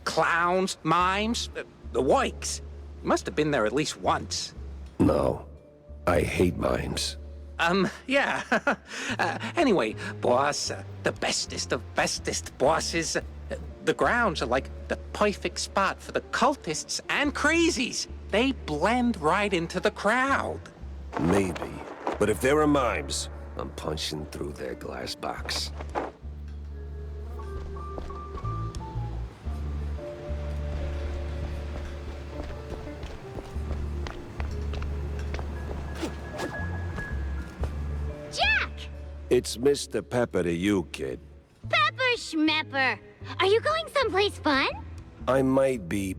Speaker 10: Clowns, mimes, the works. Must have been there at least once.
Speaker 3: No. I hate mimes.
Speaker 10: Yeah. Anyway, boss, the bestest of bestest bosses. The grounds are like the perfect spot for the cultists and crazies. They blend right into the crowd.
Speaker 3: Maybe. But if there are mimes, I'm punching through their glass box.
Speaker 2: Jack!
Speaker 3: It's Mr. Pepper to you, kid.
Speaker 2: Pepper Schmepper! Are you going someplace fun?
Speaker 3: I might be...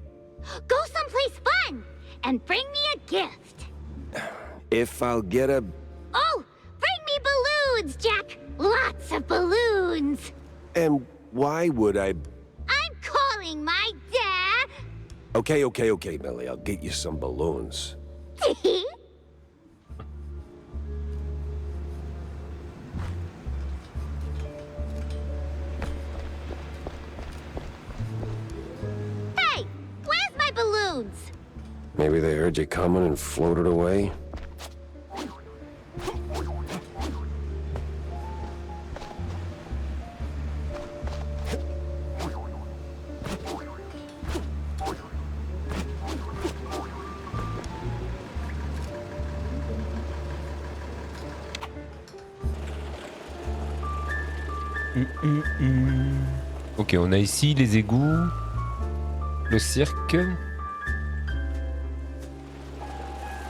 Speaker 2: Go someplace fun! And bring me a gift!
Speaker 3: If I'll get a...
Speaker 2: Oh! Bring me balloons, Jack! Lots of balloons!
Speaker 3: And why would I...
Speaker 2: I'm calling my dad!
Speaker 3: Okay, Millie. I'll get you some balloons.
Speaker 2: Hey! Where's my balloons?
Speaker 3: Maybe they heard you coming and floated away?
Speaker 1: Ok, on a ici les égouts, le cirque.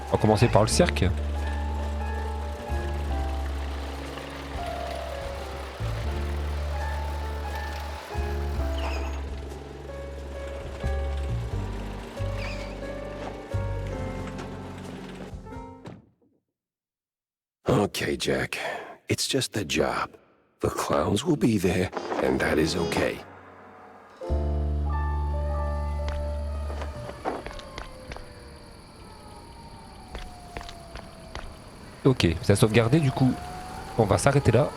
Speaker 1: On va commencer par le cirque.
Speaker 3: Okay, Jack. It's just a job. The clowns will be there, and that is okay.
Speaker 1: Ok, ça a sauvegardé du coup. On va s'arrêter là.